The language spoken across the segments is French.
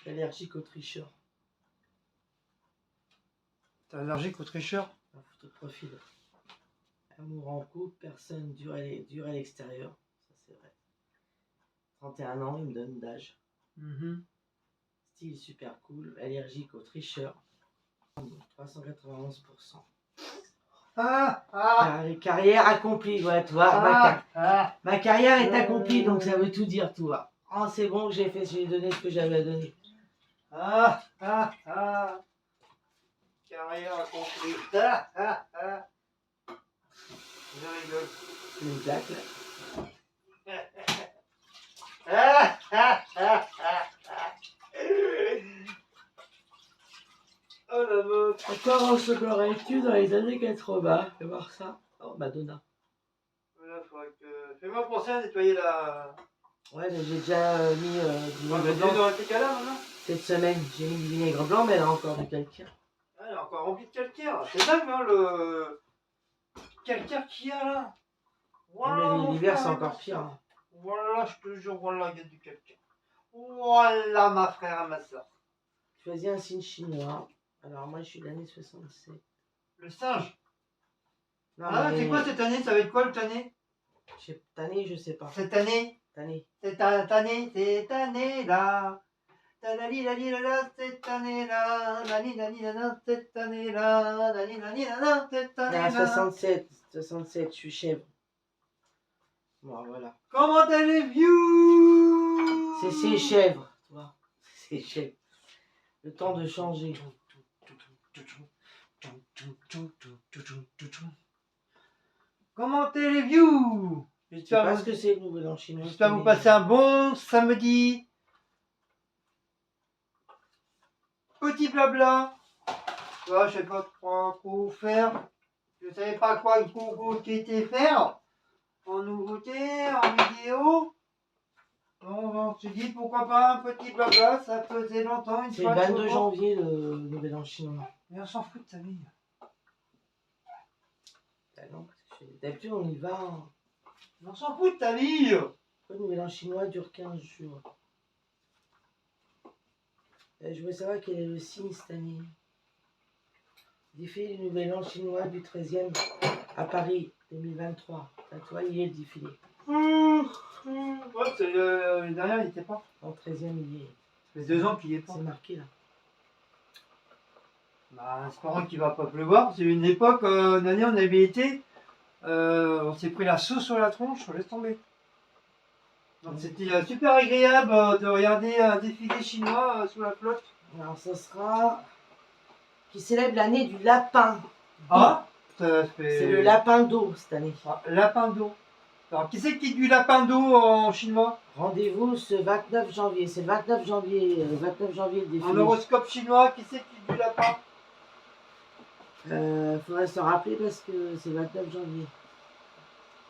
Allergique aux tricheurs. T'es allergique aux tricheurs? Un photo de profil. Amour en couple, personne dure à l'extérieur. Ça c'est vrai. 31 ans, il me donne d'âge. Style super cool. Allergique aux tricheurs. 391%. Carrière accomplie, ouais, tu vois. Ma carrière est accomplie, donc ça veut tout dire, tout va. Oh, c'est bon, j'ai donné ce que j'avais à donner. Carrière accomplie. Je rigole. C'est une blague, là. Oh la meuf. Encore ressemblerais-tu dans les années 80? Fais voir ça. Oh, Madonna. Voilà, fais-moi penser à nettoyer la... Ouais, mais j'ai déjà mis du vinaigre blanc. Dans tes là maintenant. Cette semaine, j'ai mis du vinaigre blanc, mais elle a encore du calcaire. Ah, elle est encore remplie de calcaire. C'est dingue, hein, le calcaire qu'il y a là. Voilà, mais l'hiver, c'est encore pire. Hein. Voilà, je te jure, voilà, il y a du calcaire. Voilà, ma frère et ma soeur. Choisis un signe chinois. Alors, moi, je suis de l'année 67. Le singe. Non, Ah, mais... c'est quoi cette année? Ça va être quoi le année? Cette année, je sais pas. Cette année? Cette année-là. Cette année-là, cette année-là, cette année-là. 67, je suis chèvre. Bon, voilà. Comment allez-vous? C'est chèvres, tu vois. C'est chèvres. Le temps de changer. Comment allez-vous? Je sais pas ce que c'est le nouvel an chinois. J'espère que vous passez un bon samedi. Petit blabla. Ouais, je sais pas trop faire. Je savais pas quoi était faire. En nouveauté, en vidéo. On se dit pourquoi pas un petit blabla, ça faisait longtemps. C'est le 22 janvier le nouvel an chinois. Mais on s'en fout de sa vie. Ah non, d'habitude on y va. Hein. On s'en fout de ta vie. Le nouvel an chinois dure 15 jours. Je voulais savoir quel est le signe cette année. Défilé du nouvel an chinois du 13e à Paris 2023. À toi, il y est le défilé. Ouais, l'année dernière, il n'y était pas. En 13e, il y est. Ça fait 2 ans qu'il n'y est pas. C'est marqué là. Bah, espérons qu'il ne va pas pleuvoir. C'est une époque, une année, on avait été. On s'est pris la sauce sur la tronche, on laisse tomber. Donc c'était super agréable de regarder un défilé chinois sous la flotte. Alors ce sera qui célèbre l'année du lapin. Ah, c'est le lapin d'eau cette année. Ah, lapin d'eau. Alors qui c'est qui dit du lapin d'eau en chinois? Rendez-vous ce 29 janvier. C'est le 29 janvier, le défilé. En horoscope chinois, qui c'est qui dit du lapin? Faudrait se rappeler parce que c'est le 29 janvier.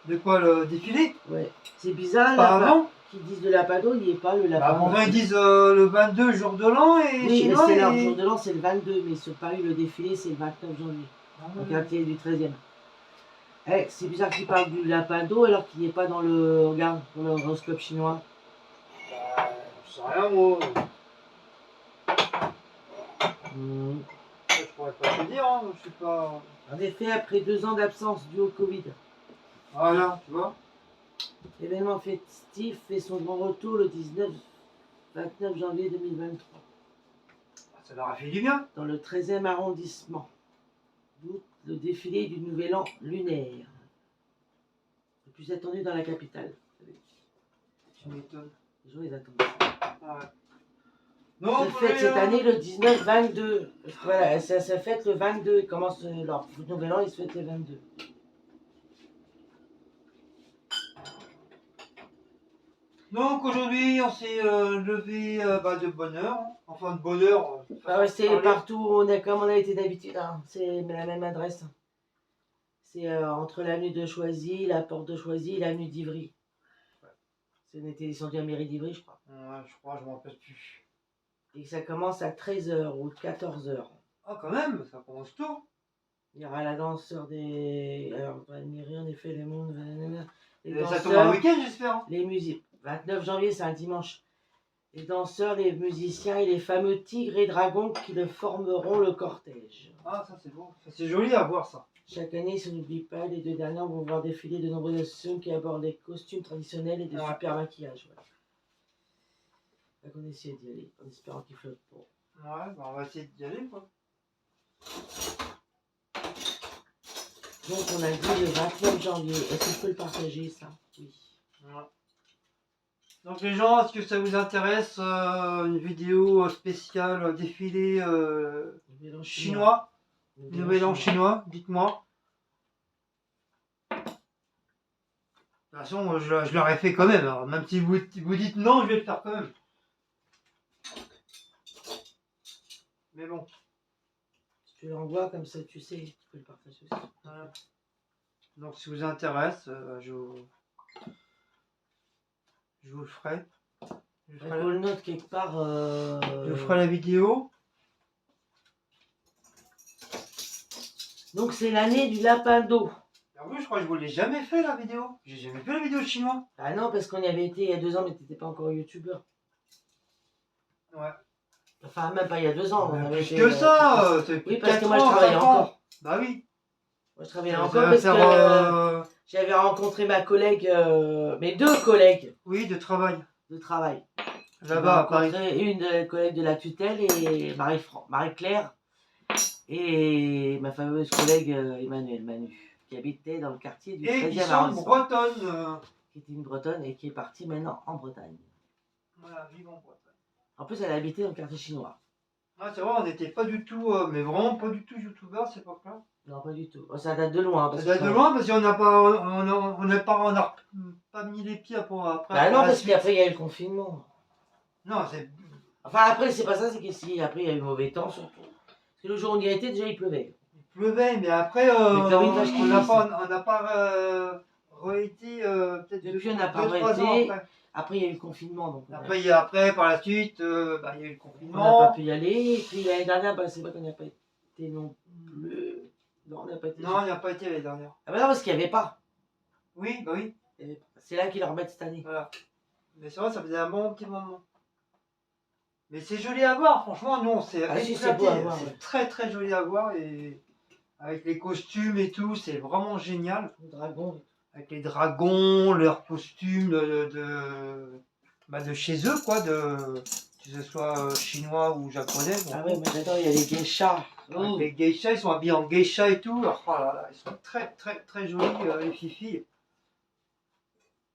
De quoi, le défilé? Ouais. C'est bizarre, pas avant qu'ils disent le lapin d'eau, il n'y est pas le lapin. Bah, pour moi, ils disent le 22, jour de l'an, et oui, chinois. Oui, leur jour de l'an, c'est le 22, mais sur Paris, le défilé, c'est le 29 janvier. Donc, quartier du 13e. Eh, c'est bizarre qu'ils parlent du lapin d'eau alors qu'il n'est pas dans le. Regarde, dans l'horoscope chinois. Bah, je sais rien, moi. Je pourrais pas te dire, hein, je sais pas. En effet, après 2 ans d'absence dû au Covid. Voilà, tu vois. L'événement festif fait son grand retour le 29 janvier 2023. Ça leur a fait du bien. Dans le 13e arrondissement. D'où le défilé du Nouvel An lunaire. Le plus attendu dans la capitale. Tu m'étonnes. Les gens, ils attendent. Ah ouais. Non, ça fête cette année le 19-22. Voilà, ça fête le 22. Ils commencent leur Nouvel An, ils se fêtent le 22. Donc aujourd'hui, on s'est levé de bonne heure. Hein. Enfin, de bonne heure. Ouais, c'est partout, comme on a été d'habitude. Hein. C'est la même adresse. C'est entre l'avenue de Choisy, la porte de Choisy et l'avenue d'Ivry. On était descendu à mairie d'Ivry, je crois. Ouais, je crois, je m'en rappelle plus. Et ça commence à 13h ou 14h. Ah, quand même, ça commence tôt. Il y aura la danseur des. Alors, dans la mairie, en effet, les mondes. Les ça tombe un week-end, j'espère. Les musiques. 29 janvier, c'est un dimanche. Les danseurs, les musiciens et les fameux tigres et dragons qui le formeront le cortège. Ah, ça c'est beau. C'est joli à voir ça. Chaque année, si on n'oublie pas, les 2 dernières vont voir défiler de nombreuses associations qui abordent des costumes traditionnels et de super maquillages. Voilà. Donc on essaie d'y aller, en espérant qu'il flotte pas. Ouais, bah on va essayer d'y aller quoi. Donc on a dit le 29 janvier. Est-ce que je peux le partager ça? Oui. Ouais. Donc les gens, est-ce que ça vous intéresse une vidéo spéciale défilé chinois? Nouvel an chinois, dites-moi. De toute façon, je l'aurais fait quand même. Alors, même si vous dites non, je vais le faire quand même. Mais bon. Si tu l'envoies comme ça, tu sais, tu peux le partager aussi. Voilà. Donc si vous intéresse, je vous le ferai. Je faut le note quelque part. Je ferai la vidéo. Donc c'est l'année du lapin d'eau. En plus, je crois que je vous l'ai jamais fait la vidéo. J'ai jamais fait la vidéo chinois. Ah non, parce qu'on y avait été il y a 2 ans, mais t'étais pas encore youtubeur. Ouais. Enfin, même pas il y a 2 ans. On avait plus été, que ça. Oui, parce que moi je travaillais encore. Bah oui. Moi je travaillais encore parce que j'avais rencontré ma collègue, mes 2 collègues. Oui, de travail. De travail. Là-bas à Paris. Une collègue de la tutelle et Marie-Claire. Et ma fameuse collègue Emmanuel Manu, qui habitait dans le quartier du 13e arrondissement. Bretonne. Qui était une Bretonne et qui est partie maintenant en Bretagne. Voilà, vive en Bretagne. En plus, elle habitait dans le quartier chinois. Ah, c'est vrai, on n'était pas du tout, mais vraiment pas du tout youtubeurs à cette époque-là. Non, pas du tout. Oh, ça date de loin. Ça date de loin parce qu'on n'a pas mis les pieds après. Bah non, parce qu'après il y a eu le confinement. Non, c'est. Enfin, après, c'est pas ça, c'est qu'ici, après il y a eu mauvais temps surtout. Parce que le jour où on y a été, déjà il pleuvait. Il pleuvait, mais après, on n'a pas re-été peut-être depuis, on n'a pas re-été. Après, il y a eu le confinement. Donc après, par la suite, il y a eu le confinement. On n'a pas pu y aller. Et puis l'année dernière, c'est vrai qu'on n'a pas été non plus. Non, on n'a pas été. Non, on n'a pas été l'année dernière. Ah bah non, parce qu'il n'y avait pas. Oui, bah oui. C'est là qu'ils le remettent cette année. Voilà. Mais c'est vrai, ça faisait un bon petit moment. Mais c'est joli à voir, franchement, nous on s'est éclaté. C'est très très joli à voir et avec les costumes et tout, c'est vraiment génial. Le dragon. Avec les dragons, leurs costumes de chez eux, quoi, que ce soit chinois ou japonais. Ah ouais, mais j'adore, il y a les geishas. Les geishas, ils sont habillés en geisha et tout. Alors, oh là là, ils sont très très très jolis, les filles.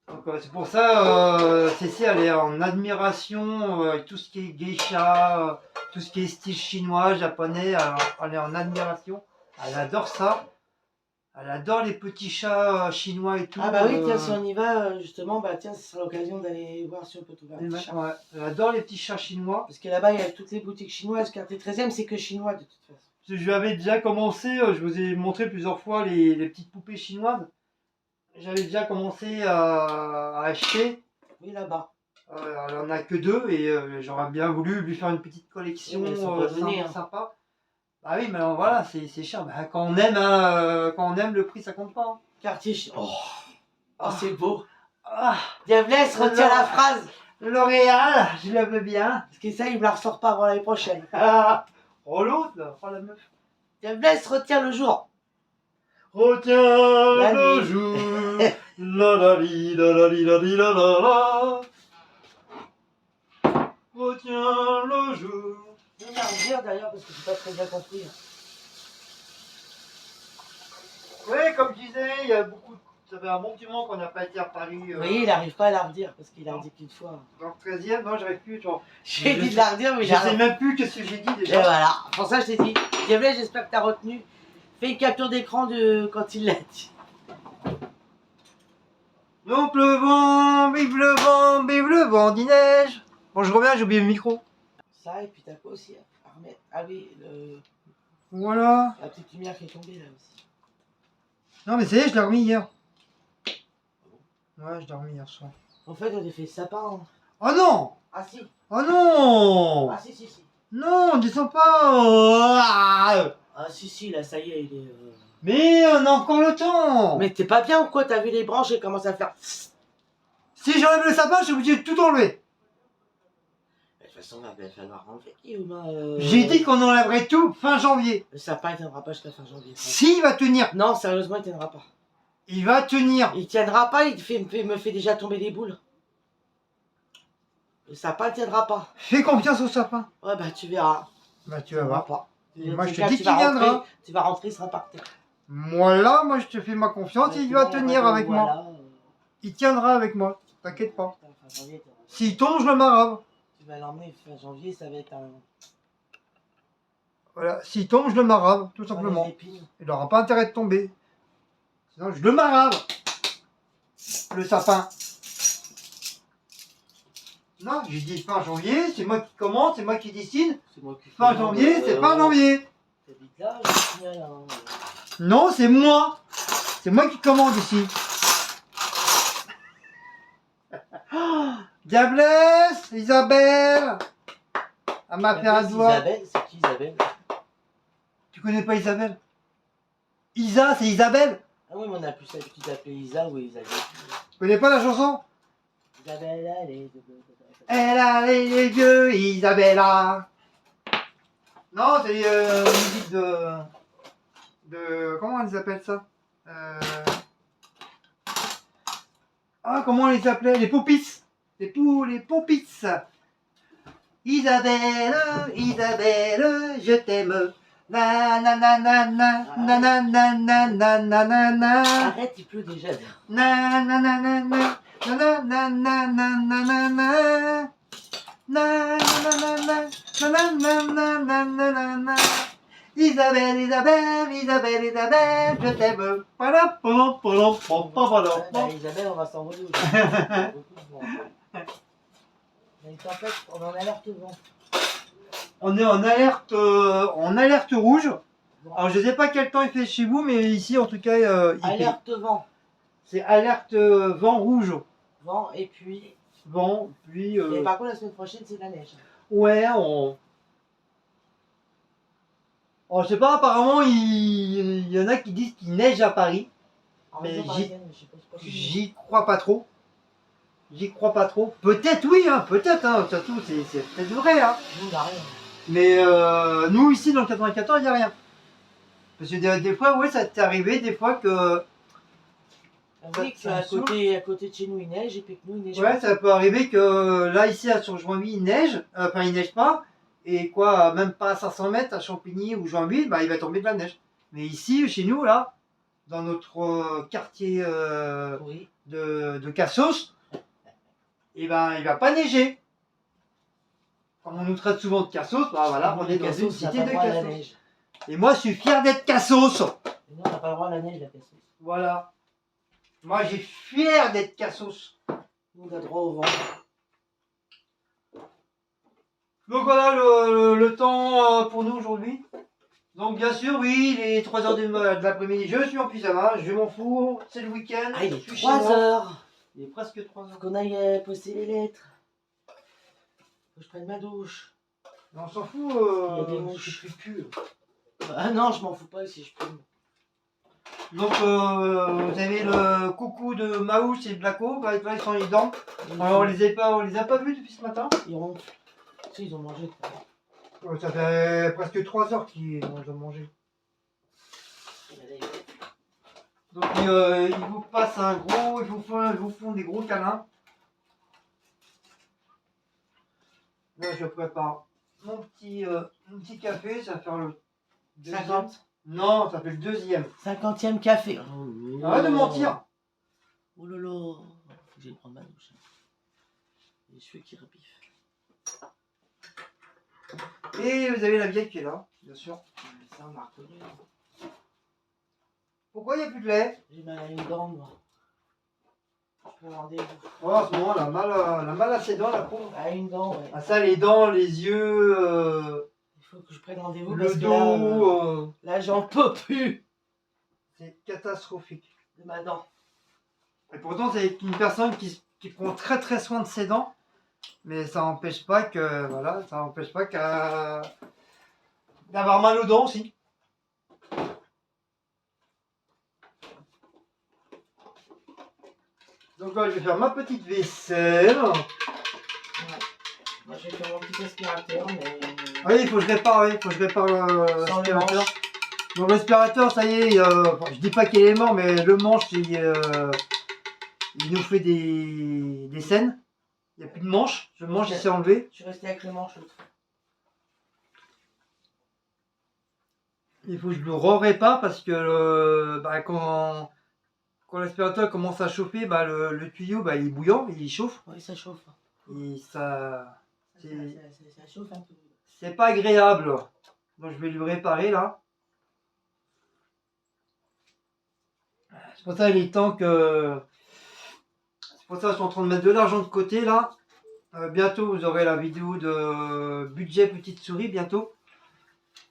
Donc c'est pour ça, Cécile, elle est en admiration avec tout ce qui est geisha, tout ce qui est style chinois, japonais, elle est en admiration. Elle adore ça. Elle adore les petits chats chinois et tout. Ah bah oui, tiens, si on y va, justement, bah tiens, ce sera l'occasion d'aller voir si on peut trouver un petit chat. Ouais, elle adore les petits chats chinois. Parce que là-bas, il y a toutes les boutiques chinoises, quartier 13e, c'est que chinois de toute façon. Je lui avais déjà commencé, je vous ai montré plusieurs fois les petites poupées chinoises. J'avais déjà commencé à acheter. Oui, là-bas. Elle en a que 2 et j'aurais bien voulu lui faire une petite collection sympa. Ah oui, mais alors, voilà, c'est cher. Bah, quand on aime, le prix ça compte pas. Hein. Quartier chinois. Oh, c'est beau. Diablesse, retiens la phrase. L'Oréal, je la veux bien. Parce que ça, il me la ressort pas avant l'année prochaine. Oh l'autre là, oh la meuf. Diablesse, retiens le jour. Retiens le jour. La la li la la li la li la la la. Retiens le jour. Je vais me dire d'ailleurs parce que c'est pas très bien compris. Oui, comme je disais, il y a beaucoup. Ça fait un bon petit moment qu'on n'a pas été à Paris. Oui, il n'arrive pas à la redire parce qu'il a dit qu'une fois. Dans le 13e, non, j'arrive plus. J'ai dit de la redire, mais je sais même plus qu'est-ce que j'ai dit déjà. Et voilà, pour ça je t'ai dit. Diablesse, j'espère que tu as retenu. Fais une capture d'écran de quand il l'a dit. Donc le vent, vive le vent, neige. Bon, je reviens, j'ai oublié le micro. Ça, et puis t'as quoi aussi à remettre? Ah oui, voilà. La petite lumière qui est tombée là aussi. Non, mais c'est je l'ai remis hier. Ouais, je l'ai remis hier soir. En fait, on a fait sapin. Hein. Oh non! Ah si. Oh non! Ah si. Non, descends pas! Ah si, là, ça y est, il est... Mais on a encore le temps! Mais t'es pas bien ou quoi? T'as vu les branches et commencent à faire... Si j'enlève le sapin, je suis obligé de tout enlever. façon, il va falloir enlever. J'ai dit qu'on enlèverait tout fin janvier. Le sapin, il tiendra pas jusqu'à fin janvier. Si, il va tenir. Non, sérieusement, il tiendra pas. Il va tenir. Il tiendra pas, me fait déjà tomber des boules. Le sapin ne tiendra pas. Fais confiance au sapin. Ouais, bah tu verras. Bah tu vas voir. Pas. Et moi, je te dis qu'il viendra. Tu vas rentrer, il sera par terre. Voilà, moi, je te fais ma confiance. Il va tenir avec moi. Il tiendra avec moi. T'inquiète pas. S'il tombe, je le marave. Tu vas l'emmener fin janvier, ça va être un... Voilà, s'il tombe, je le marave, tout simplement. Il n'aura pas intérêt de tomber. Sinon, je le marave. Le sapin. Non, j'ai dit fin janvier, c'est moi qui commande, c'est moi qui décide. Fin janvier, c'est fin janvier. T'habites là, je signale, hein. Non, c'est moi. C'est moi qui commande ici. Diablesse, Isabelle. Elle m'a fait un doigt. Isabelle, c'est qui Isabelle? Tu connais pas Isabelle? Isa, c'est Isabelle. Ah oui, mais on a plus l'habitude d'appeler Isa ou Isabelle. Tu connais pas la chanson? Isabelle, allez. Elle a les yeux, Isabella. Non, c'est une musique de... Comment on les appelle ça? Ah, comment on les appelait? Les Popis. Les Popis. Isabelle, Isabelle, je t'aime. Na na na na na na na na na na na na na. Arrête, il pleut déjà. Na na na na na na na na na na na na. Na na na na na na na na na na na. Isabelle, Isabelle, Isabelle, Isabelle, je t'aime. Voilà, Isabelle, on va s'envoler aujourd'hui. En fait, on est en alerte vent. On est en alerte rouge. Alors je sais pas quel temps il fait chez vous, mais ici en tout cas il alerte fait. Vent. C'est alerte vent rouge. Vent et puis. Vent, puis. Et par contre la semaine prochaine c'est la neige. Ouais, on. Oh, je sais pas, apparemment il y en a qui disent qu'il neige à Paris. Mais j'y crois pas trop. J'y crois pas trop. Peut-être oui, hein, peut-être, hein, surtout c'est peut-être vrai. Hein. Nous, on a rien. Mais nous ici dans le 94, il n'y a rien. Parce que des fois, oui, ça t'est arrivé, des fois que. Oui, qu'à côté de chez nous il neige et puis que nous il neige. Ouais, ça peut arriver que là ici à sur Joinville il neige, enfin il neige pas, et quoi, même pas à 500 mètres à Champigny ou Joinville, bah il va tomber de la neige. Mais ici, chez nous, là, dans notre quartier oui. de Cassos, et ben il va pas neiger. Comme on nous traite souvent de Cassos, bah voilà, on est dans une cité de Cassos. Et moi je suis fier d'être Cassos. Et nous on n'a pas le droit à la neige, la Cassos. Voilà. Moi j'ai fier d'être Cassos. Nous on a droit au vent. Donc voilà le temps pour nous aujourd'hui. Donc bien sûr, oui, il est 3h de l'après-midi, je suis en pyjama, je m'en fous, c'est le week-end. Ah, il est 3h. Il est presque 3h. Faut qu'on aille poster les lettres. Faut que je prenne ma douche. Mais on s'en fout, il y a des mouches. je pue. Ah non, je m'en fous pas si je plume. Donc vous avez le coucou de Maouche et Blacko, bah, ils sont les dents. Alors, on les a pas vus depuis ce matin. Ils ronflent. Si, ils ont mangé. Ça fait presque 3 heures qu'ils ont mangé. Donc ils vous passent un gros, ils vous font des gros câlins. Là je prépare mon petit café, ça va faire le deuxième. 50. Non, ça fait le deuxième. 50e café. Arrête de mentir. Oh lolo. Faut que j'aille prendre ma douche. Les cheveux qui repiffent. Et vous avez la vieille qui est là, bien sûr. Ça on m'a reconnu. Pourquoi il n'y a plus de lait? J'ai mal à une dent moi. Je prends rendez-vous. Oh, en ce moment, elle a mal à ses dents, la pauvre. À une dent, ouais. Ah ça, les dents, les yeux, il faut que je prenne rendez-vous le parce dos. Que là j'en peux plus. C'est catastrophique. De ma dent. Et pourtant, c'est une personne qui prend très très soin de ses dents. Mais ça n'empêche pas que, voilà, ça n'empêche pas d'avoir mal aux dents aussi. Donc là, je vais faire ma petite vaisselle. Moi j'ai fait mon petit aspirateur, mais. Ah oui, il faut que je répare, l'aspirateur. Donc l'aspirateur, ça y est, je dis pas qu'il est mort, mais le manche, il nous fait des scènes. Il n'y a plus de manche, le manche il s'est enlevé. Je suis resté avec le manche l'autre. Il faut que je le répare parce que quand l'aspirateur commence à chauffer, le tuyau il est bouillant, il chauffe. Oui, ça chauffe. Et ça chauffe un peu. C'est pas agréable. Donc je vais lui réparer là. C'est pour ça il est temps que. C'est pour ça que je suis en train de mettre de l'argent de côté là. Bientôt vous aurez la vidéo de budget petite souris bientôt.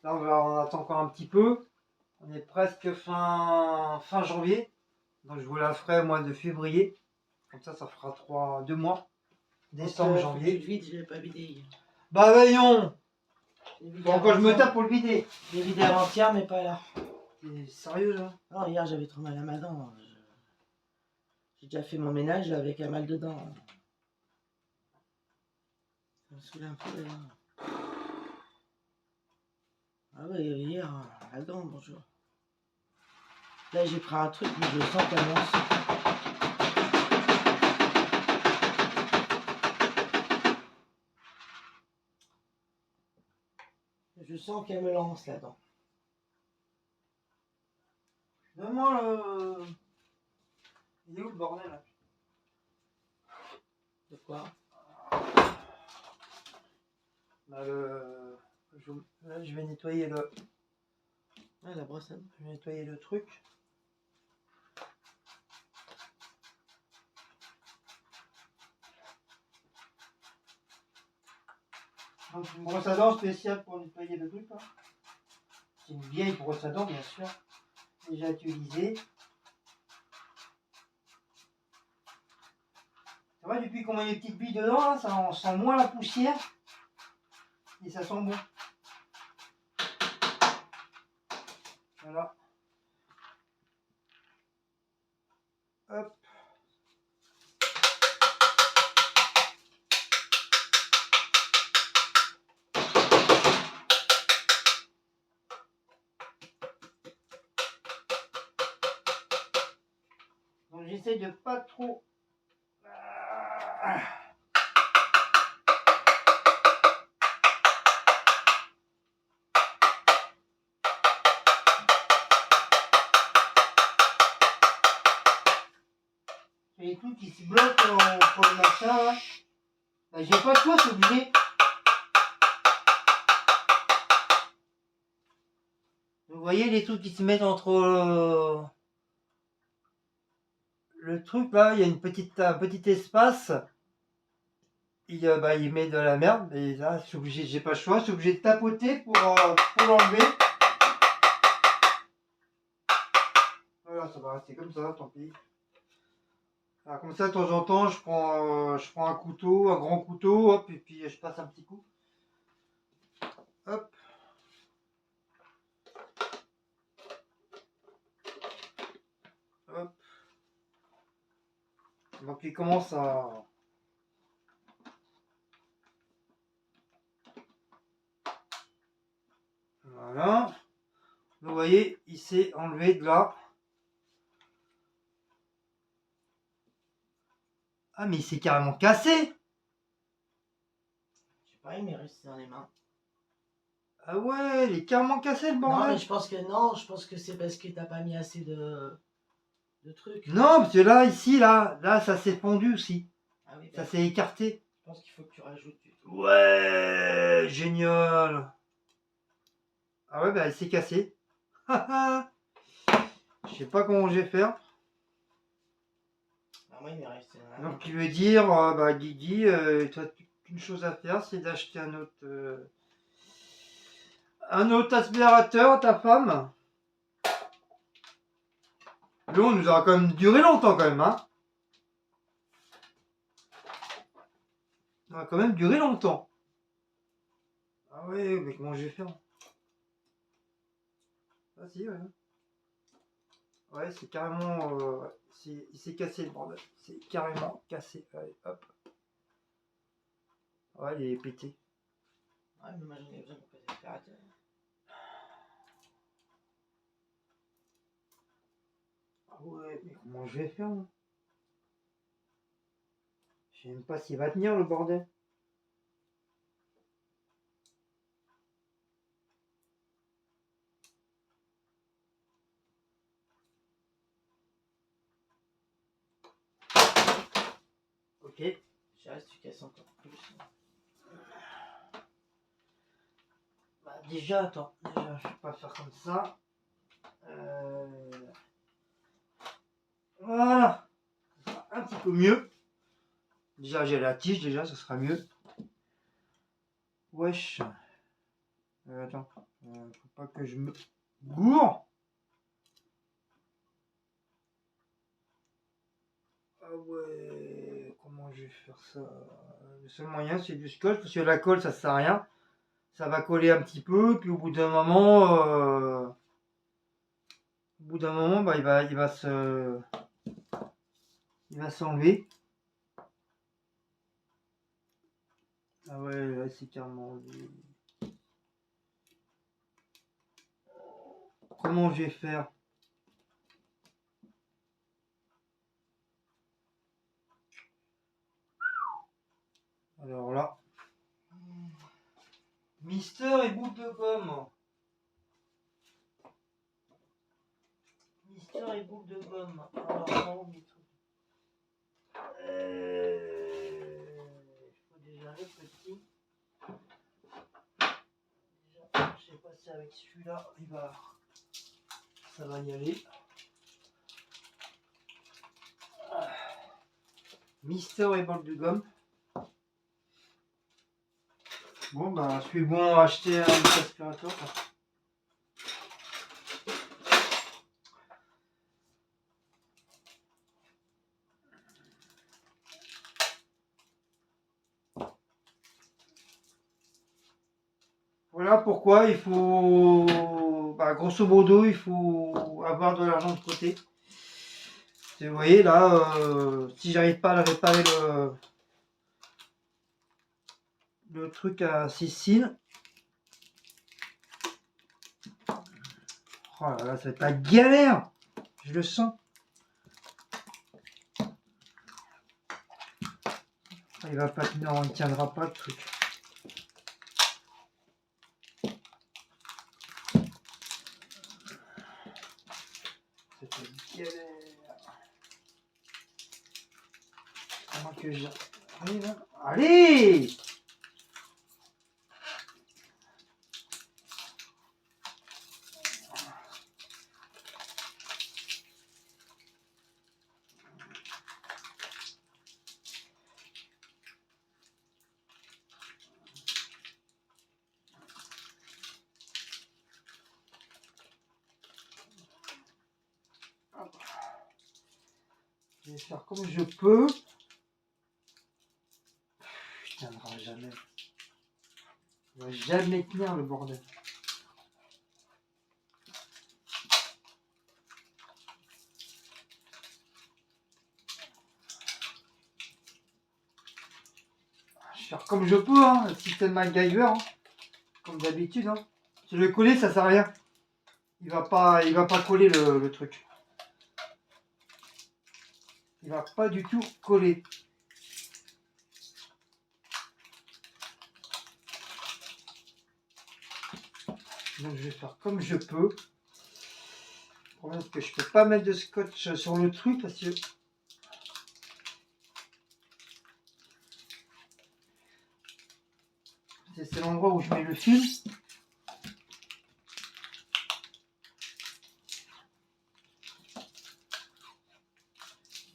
Là on attend encore un petit peu. On est presque fin janvier. Donc je vous la ferai au mois de février. Comme ça fera 2 mois. Décembre, janvier. Tu le vides, je l'ai pas vidé hier. Bah voyons. Bon, quand je me tape pour le vider. Je l'ai vidé avant-hier, mais pas là. T'es sérieux là? Non, hier j'avais trop mal à ma dent. J'ai déjà fait mon ménage avec un mal de dents. Ça me saoule un peu là. Ah ouais, hier, la dent, bonjour. Là j'ai pris un truc, mais je sens qu'elle lance. Je sens qu'elle me lance la dent. Donne-moi le. Il est où le bordel là? De quoi? Là, je vais nettoyer le. Ah, la brosse à dents. Je vais nettoyer le truc. Donc une brosse à dents spéciale pour nettoyer le truc là. C'est une vieille brosse à dents bien sûr. Déjà utilisée. C'est vrai, depuis qu'on met les petites billes dedans, là, ça sent moins la poussière. Et ça sent bon. Voilà. Hop. Donc j'essaie de pas trop. Les trucs qui se bloquent pour le machin là. J'ai pas de choix, c'est obligé. Vous voyez les trucs qui se mettent entre le truc là, il y a un petit espace. Il met de la merde. Et là, je suis obligé, j'ai pas le choix, je suis obligé de tapoter pour l'enlever. Voilà, ça va rester comme ça, tant pis. Alors, comme ça, de temps en temps, je prends un couteau, un grand couteau, hop, et puis je passe un petit coup. Hop. Hop. Donc il commence à. Voilà. Vous voyez, il s'est enlevé de là. Ah, mais il s'est carrément cassé! Je sais pas, il m'est resté dans les mains. Ah ouais, il est carrément cassé le bordel! Non, mais je pense que c'est parce que t'as pas mis assez de trucs. Non, parce que là, ici, là, ça s'est fondu aussi. Ah oui, ça s'est écarté. Je pense qu'il faut que tu rajoutes du tout. Ouais, génial! Ah ouais, il s'est cassé. Je sais pas comment je vais faire. Ah, moi, il m'est resté dans la main. Donc, tu veux dire, Guigui, toi, une chose à faire, c'est d'acheter un autre aspirateur à ta femme. L'eau nous aura quand même duré longtemps, quand même, hein. Ça va quand même durer longtemps. Ah ouais, mais comment je vais faire? Ah si, ouais. Ouais, c'est carrément. Il s'est cassé le bordel. C'est carrément cassé. Allez, hop. Ouais, il est pété. Ouais, mais moi j'en ai besoin pour passer l'aspirateur. Ah ouais, mais comment je vais faire moi? Je sais même pas s'il va tenir le bordel. Ok. Je reste, tu casses encore plus. Bah déjà, attends. Déjà, je vais pas faire comme ça. Voilà. Ça sera un petit peu mieux. Déjà, j'ai la tige, déjà, ça sera mieux. Wesh. Attends. Faut pas que je me gourre. Ah ouais. Comment je vais faire ça? Le seul moyen, c'est du scotch, parce que la colle, ça sert à rien. Ça va coller un petit peu, puis au bout d'un moment, bah, il va s'enlever. Ah ouais, là, c'est carrément. Comment je vais faire? Alors là, Mister et boule de gomme. Mister et boule de gomme. Alors là, on met tout. Il faut déjà le petit. Déjà, je sais pas si avec celui-là, ça va y aller. Mister et boule de gomme. Bon, bah, je suis bon à acheter un aspirateur. Voilà pourquoi il faut, bah, grosso modo, il faut avoir de l'argent de côté. Et vous voyez là, si j'arrive pas à réparer le truc à 6 cils, oh là là, ça va être la galère, je le sens. Il va pas tenir, il ne tiendra pas le truc. C'est une galère. Comment que j'arrive? Allez! Je vais faire comme je peux. Je tiendra jamais. Il va jamais tenir le bordel. Je vais faire comme je peux, hein, le système MacGyver, hein, comme d'habitude. Hein. Si je le coller, ça sert à rien. Il va pas coller le truc. Il va pas du tout coller. Donc je vais faire comme je peux. Le problème c'est que je peux pas mettre de scotch sur le truc parce que c'est l'endroit où je mets le fil.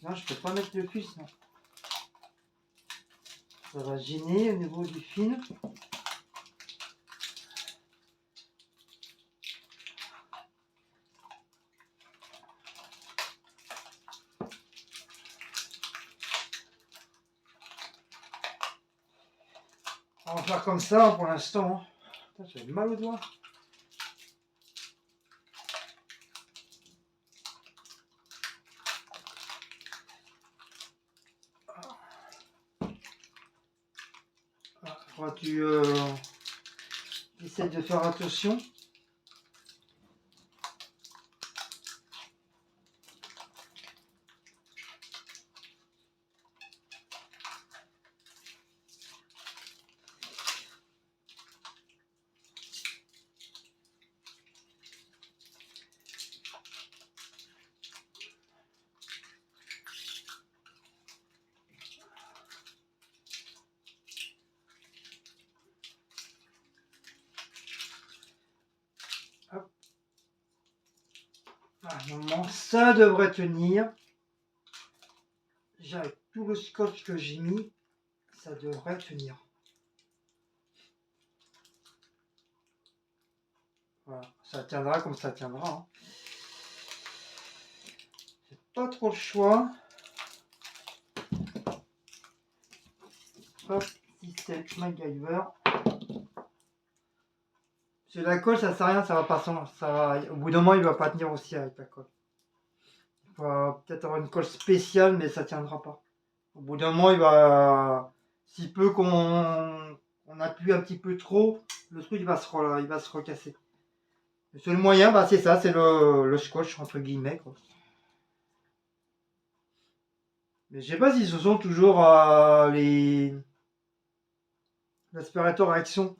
Non, je peux pas mettre le fil sinon. Ça va gêner au niveau du fil. On va faire comme ça pour l'instant. J'ai mal au doigt. Faudra que tu essaies de faire attention. Normalement, ça devrait tenir. Avec tout le scotch que j'ai mis, ça devrait tenir. Voilà, ça tiendra comme ça tiendra. Hein. J'ai pas trop le choix. Hop, système MacGyver. C'est la colle, ça sert à rien, ça va pas ça va, au bout d'un moment, il va pas tenir aussi avec la colle. Il faut peut-être avoir une colle spéciale, mais ça tiendra pas. Au bout d'un moment, il va, si peu qu'on appuie un petit peu trop, le truc il va se recasser. Le seul moyen, bah, c'est ça, c'est le scotch entre guillemets. Quoi. Mais je sais pas s'ils se sont toujours l'aspirateur à action.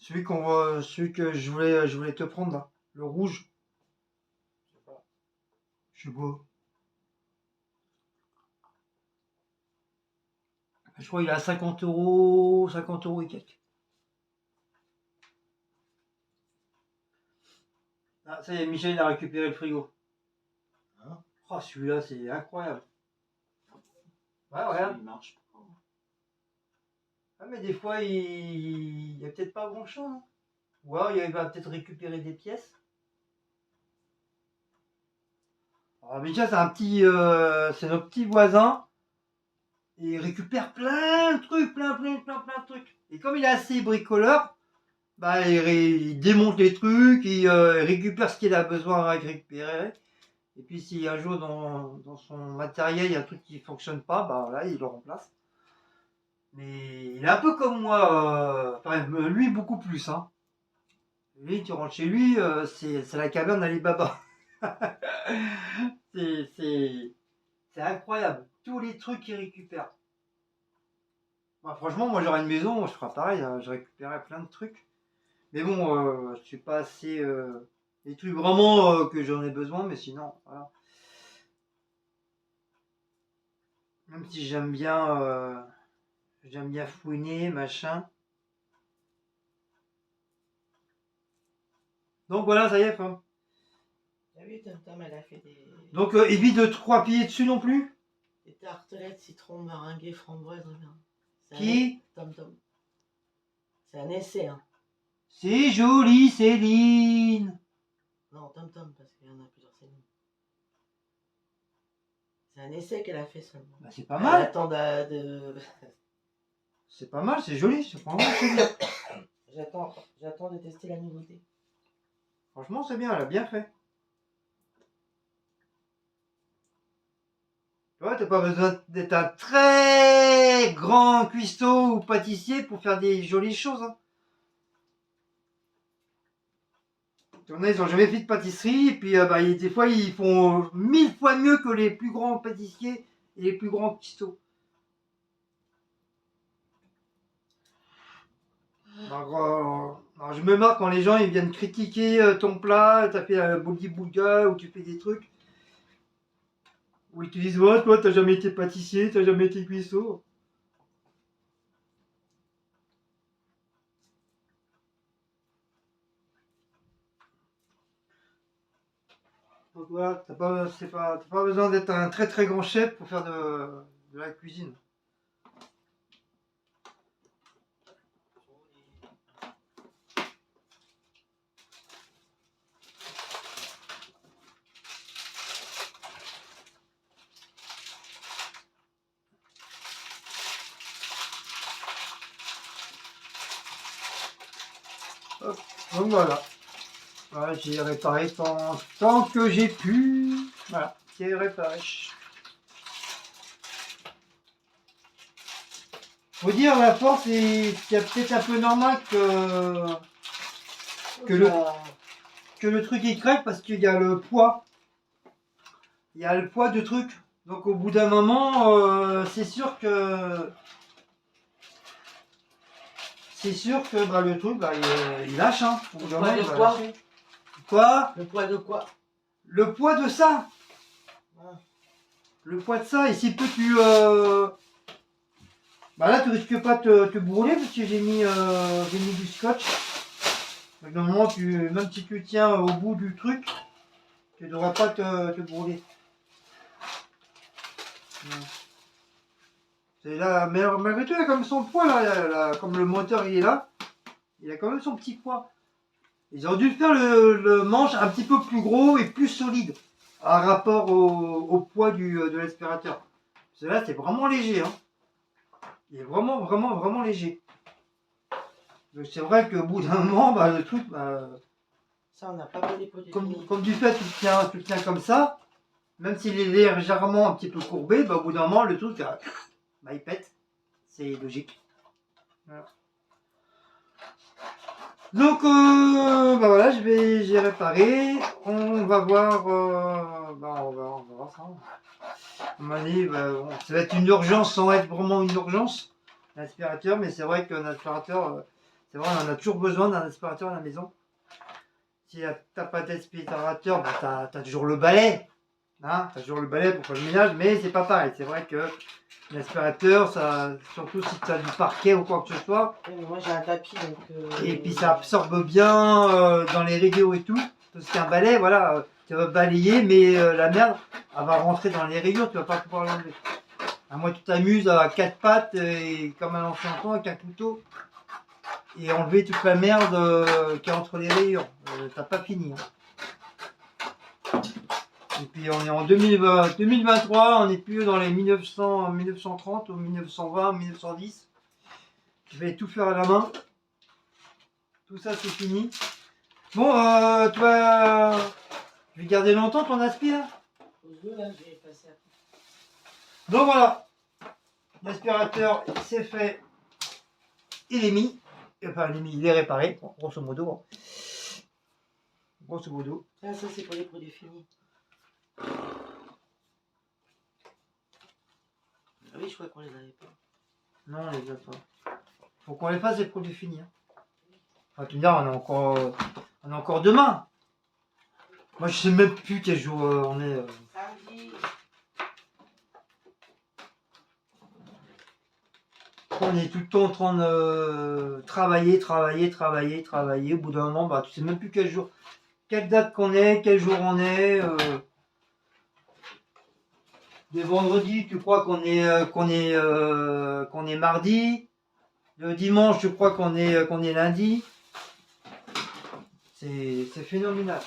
Celui que je voulais te prendre là, le rouge. Je sais pas. Je crois qu'il est à 50 €, 50 € et quelques. Ah, ça y est, Michel il a récupéré le frigo. Hein? Oh, celui-là, c'est incroyable. Ouais, regarde. Il marche pas. Ah, mais des fois, il n'y a peut-être pas grand-chose. Hein. Ou alors, il va peut-être récupérer des pièces. Alors, Michel, c'est notre petit voisin. Et il récupère plein de trucs, plein de trucs. Et comme il est assez bricoleur, bah, il démonte les trucs, il récupère ce qu'il a besoin à récupérer. Et puis si un jour dans son matériel il y a un truc qui ne fonctionne pas, bah là il le remplace. Mais il est un peu comme moi, enfin lui beaucoup plus. Hein. Lui tu rentres chez lui, c'est la caverne d'Alibaba. c'est incroyable, tous les trucs qu'il récupère. Bah, franchement, moi j'aurais une maison, je ferais pareil, je récupérerais plein de trucs. Mais bon, je suis pas assez. Les trucs vraiment que j'en ai besoin, mais sinon, voilà. Même si j'aime bien fouiner, machin. Donc voilà, ça y est, femme. Ah oui, Tom, elle a fait des. Donc évite de trop appuyer dessus non plus. Des tartelettes, citron, meringuée, framboise, regarde. Qui Tom. C'est un essai, hein. C'est joli, Céline. Non, Tom, parce qu'il y en a plusieurs Céline. C'est un essai qu'elle a fait seulement. Bah, c'est pas mal. Attends de... C'est pas mal, c'est joli, c'est vraiment c'est bien. J'attends de tester la nouveauté. Franchement, c'est bien, elle a bien fait. Tu vois, t'as pas besoin d'être un très grand cuistot ou pâtissier pour faire des jolies choses. Hein. Ils n'ont jamais fait de pâtisserie, et puis des fois ils font 1000 fois mieux que les plus grands pâtissiers et les plus grands cuistots. Alors, je me marre quand les gens ils viennent critiquer ton plat, t'as fait un boulga ou tu fais des trucs. Où ils te disent, ouais, toi t'as jamais été pâtissier, t'as jamais été cuistot. Donc voilà, t'as pas besoin d'être un très très grand chef pour faire de la cuisine. Hop, donc voilà. Voilà, j'ai réparé tant que j'ai pu. Voilà, c'est réparé. Faut dire, la force, c'est peut-être un peu normal que le truc il craque parce qu'il y a le poids. Il y a le poids de truc. Donc au bout d'un moment, c'est sûr que bah, le truc bah, il lâche. Hein. Le poids de quoi? Quoi? Le poids de quoi? Le poids de ça. Ah. Le poids de ça. Et si peu tu bah là tu risques pas de te brûler parce que j'ai mis du scotch. Donc normalement même si tu tiens au bout du truc, tu ne devras pas te brûler. C'est là, mais malgré tout, il a quand même son poids là, comme le moteur il est là, il a quand même son petit poids. Ils auraient dû faire le manche un petit peu plus gros et plus solide par rapport au poids de l'aspirateur. Parce que là, c'est vraiment léger. Hein. Il est vraiment léger. Donc c'est vrai qu'au bout d'un moment, bah, le truc, bah, ça on n'a pas les pots comme du fait, tu le tiens comme ça, même s'il est légèrement un petit peu courbé, bah, au bout d'un moment, le truc, bah, il pète. C'est logique. Voilà. Donc, bah voilà, j'ai réparé. On va voir, bah on va voir ça. À un moment donné, bah, bon, ça va être une urgence sans être vraiment une urgence, l'aspirateur, mais c'est vrai qu'un aspirateur, c'est vrai, on en a toujours besoin d'un aspirateur à la maison. Si t'as pas d'aspirateur, bah, t'as toujours le balai. Hein, t'as toujours le balai pour faire le ménage, mais c'est pas pareil. C'est vrai que l'aspirateur, ça, surtout si tu as du parquet ou quoi que ce soit. Oui, mais moi j'ai un tapis donc. Et puis ça absorbe bien dans les rayons et tout. Parce qu'un balai, voilà, tu vas balayer, mais la merde, elle va rentrer dans les rayons, tu vas pas pouvoir l'enlever. À moins que tu t'amuses à quatre pattes et comme à l'ancien temps avec un couteau et enlever toute la merde qui est entre les rayons. T'as pas fini. Hein. Et puis on est en 2023, on n'est plus dans les 1930 ou 1920, 1910. Je vais tout faire à la main. Tout ça c'est fini. Bon, toi, je vais garder longtemps ton aspi là. Donc voilà, l'aspirateur c'est fait, il est mis, enfin il est réparé, bon, grosso modo. Grosso modo. Ah, ça c'est pour les produits finis. Ah oui, je crois qu'on les avait pas. Non, on les a pas. Faut qu'on les fasse les produits finis. Hein. Enfin, tu me diras, on est encore demain. Moi, je sais même plus quel jour on est. Samedi. On est tout le temps en train de travailler. Au bout d'un moment, bah, tu sais même plus quel jour, quelle date qu'on est, quel jour on est. Le vendredi, tu crois qu'on est mardi. Le dimanche, tu crois qu'on est lundi. C'est phénoménal.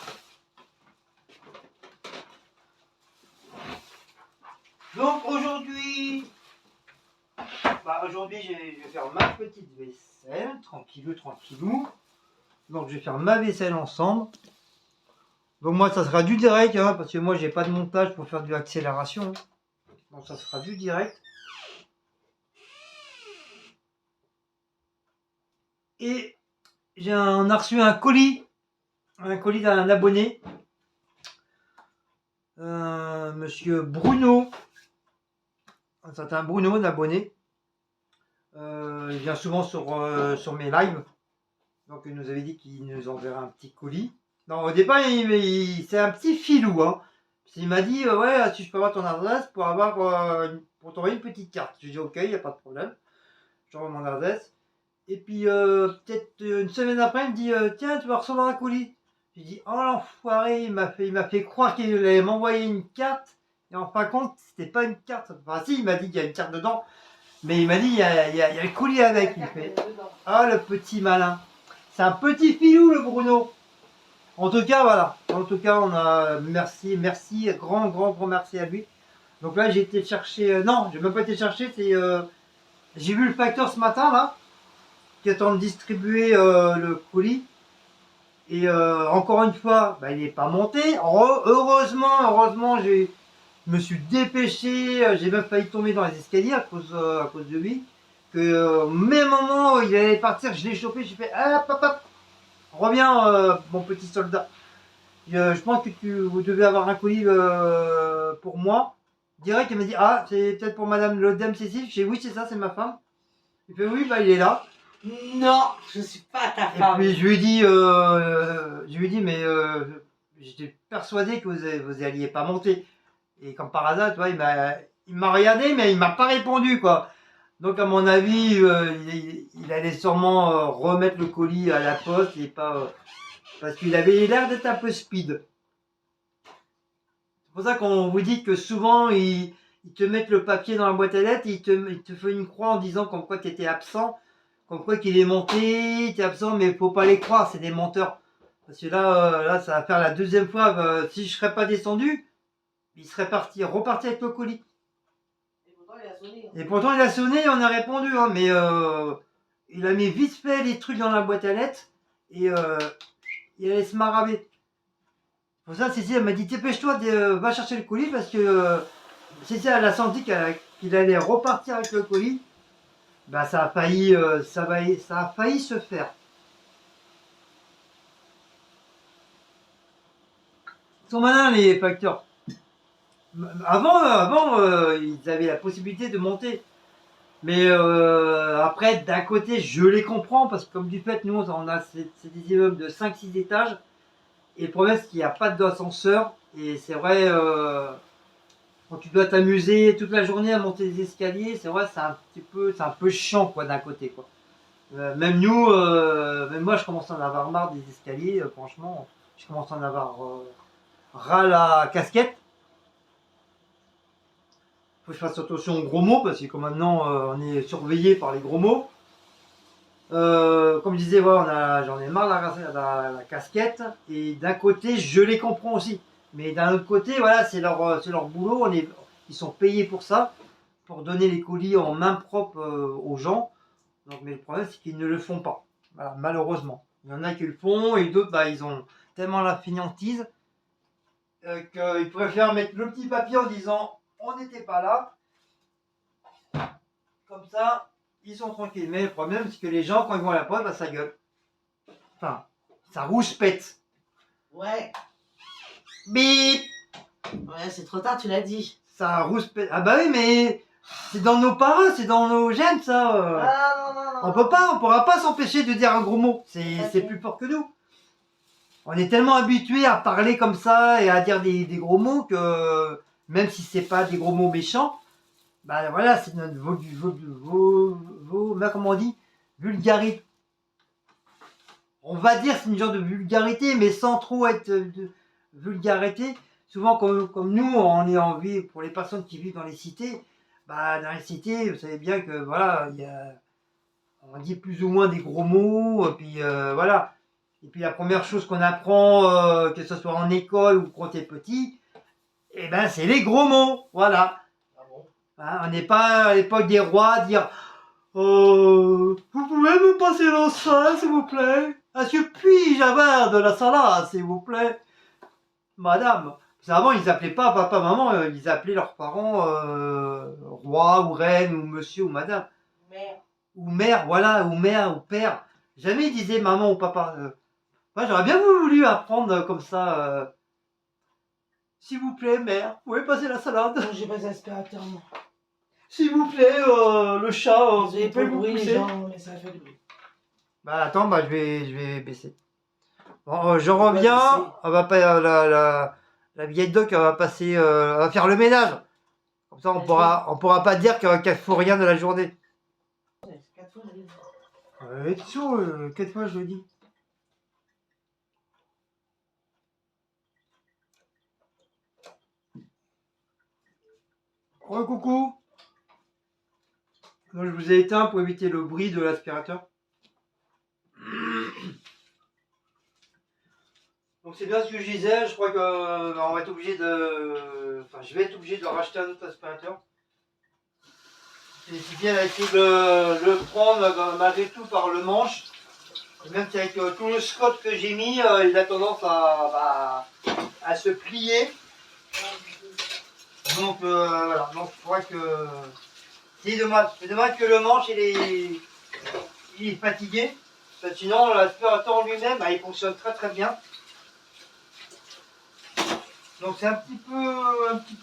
Donc aujourd'hui, je vais faire ma petite vaisselle, tranquillou. Donc je vais faire ma vaisselle ensemble. Donc moi ça sera du direct, hein, parce que moi j'ai pas de montage pour faire de l'accélération. Donc ça sera du direct. Et on a reçu un colis d'un abonné. Monsieur Bruno. Un certain Bruno, d'abonné. Il vient souvent sur mes lives. Donc il nous avait dit qu'il nous enverrait un petit colis. Non, au départ, c'est un petit filou. Hein. Il m'a dit, ouais, si je peux avoir ton adresse pour pour t'envoyer une petite carte. J'ai dit, ok, il n'y a pas de problème. J'envoie mon adresse. Et puis, peut-être une semaine après, il me dit, tiens, tu vas recevoir un colis. J'ai dit, oh l'enfoiré, il m'a fait croire qu'il allait m'envoyer une carte. Et en fin de compte, c'était pas une carte. Enfin, si, il m'a dit qu'il y a une carte dedans. Mais il m'a dit, il y a le colis avec. Il fait, ah, le petit malin. C'est un petit filou, le Bruno. En tout cas, voilà. En tout cas, on a merci, grand merci à lui. Donc là, j'ai été chercher. Non, j'ai même pas été chercher. J'ai vu le facteur ce matin là, qui attend de distribuer le colis. Et encore une fois, bah, il n'est pas monté. Heureusement, je me suis dépêché. J'ai même failli tomber dans les escaliers à cause de lui. que au même moment où il allait partir, je l'ai chopé, j'ai fait ah papa, reviens mon petit soldat. Je pense que vous devez avoir un colis pour moi. Direct, il m'a dit ah c'est peut-être pour Madame le Dame Cécile. J'ai dit oui c'est ça, c'est ma femme. Il fait oui bah il est là. Non, je suis pas ta femme. Et puis je lui ai dit mais j'étais persuadé que vous alliez pas monter. Et comme par hasard, tu vois, il m'a regardé, mais il m'a pas répondu, quoi. Donc, à mon avis, il allait sûrement remettre le colis à la poste et pas. Parce qu'il avait l'air d'être un peu speed. C'est pour ça qu'on vous dit que souvent, ils te mettent le papier dans la boîte à lettres, ils te font une croix en disant comme quoi tu étais absent, comme quoi qu'il est monté, tu es absent, mais faut pas les croire, c'est des menteurs. Parce que là, ça va faire la deuxième fois. Si je serais pas descendu, il serait reparti avec le colis. Et pourtant, il a sonné et on a répondu, hein, mais il a mis vite fait les trucs dans la boîte à lettres et il allait se maraver. Pour ça, Cécile elle m'a dit dépêche-toi, va chercher le colis parce que Cécile elle a senti qu'il allait repartir avec le colis. Bah, ça a failli se faire. Ils sont malins les facteurs. Avant ils avaient la possibilité de monter. Mais après, d'un côté, je les comprends parce que comme du fait, nous, on a c'est des immeubles de 5-6 étages. Et le problème, c'est qu'il n'y a pas d'ascenseur. Et c'est vrai, quand tu dois t'amuser toute la journée à monter les escaliers, c'est vrai, c'est un peu chiant, quoi, d'un côté, quoi. Même nous, même moi, je commence à en avoir marre des escaliers. Franchement, je commence à en avoir ras la casquette. Faut que je fasse attention aux gros mots parce que comme maintenant on est surveillé par les gros mots. Comme je disais, voilà, j'en ai marre de la casquette. Et d'un côté, je les comprends aussi. Mais d'un autre côté, voilà, c'est leur boulot. Ils sont payés pour ça, pour donner les colis en main propre aux gens. Donc, mais le problème, c'est qu'ils ne le font pas. Voilà, malheureusement. Il y en a qui le font et d'autres, bah, ils ont tellement la fainéantise qu'ils préfèrent mettre le petit papier en disant on n'était pas là. Comme ça, ils sont tranquilles. Mais le problème, c'est que les gens, quand ils vont à la poste, bah, ça gueule. Enfin, ça rouspète. Ouais. Bip. Ouais, c'est trop tard, tu l'as dit. Ça rouspète. Ah bah oui, mais c'est dans nos paroles, c'est dans nos gènes, ça. Ah non. On pourra pas s'empêcher de dire un gros mot. C'est plus fort que nous. On est tellement habitués à parler comme ça et à dire des gros mots que même si c'est pas des gros mots méchants, bah voilà, c'est notre comment on dit, vulgarité. On va dire c'est une genre de vulgarité, mais sans trop être de vulgarité. Souvent, comme nous, on est en vie pour les personnes qui vivent dans les cités. Bah dans les cités, vous savez bien que voilà, on dit plus ou moins des gros mots, et puis voilà. Et puis la première chose qu'on apprend, que ce soit en école ou quand t'es petit, eh ben c'est les gros mots, voilà. Ah bon? Hein, on n'est pas à l'époque des rois à dire vous pouvez me passer le salade s'il vous plaît? Est-ce que puis-je avoir de la salade s'il vous plaît? Madame. Parce qu'avant ils appelaient pas papa, maman, ils appelaient leurs parents roi ou reine ou monsieur ou madame. Mère. Ou mère, voilà, ou mère ou père. Jamais ils disaient maman ou papa. Moi, j'aurais bien voulu apprendre comme ça. S'il vous plaît, mère, vous pouvez passer la salade. Non, j'ai pas d'aspirateur, non. S'il vous plaît, le chat, Vous vous avez pas pouvez le vous bruit, les pousser. gens, mais ça fait du bruit. Bah attends, bah je vais baisser. Bon, je reviens. On va pas la vieille doc, elle va passer, elle va faire le ménage. Comme ça, on pourra pas dire qu'elle fout rien de la journée. 4 fois, je l'ai dit. T'es sûr, 4 fois je le dis. Oh coucou. Donc, je vous ai éteint pour éviter le bruit de l'aspirateur. Donc c'est bien ce que je disais, je crois que on va être obligé de. Enfin je vais être obligé de racheter un autre aspirateur. Et si bien a essayé de le prendre malgré tout par le manche. Et même si avec tout le scotch que j'ai mis, il a tendance à se plier. Donc voilà, donc je crois que C'est dommage. C'est dommage que le manche il est fatigué. Parce que sinon l'aspirateur lui-même il fonctionne très très bien. Donc c'est un petit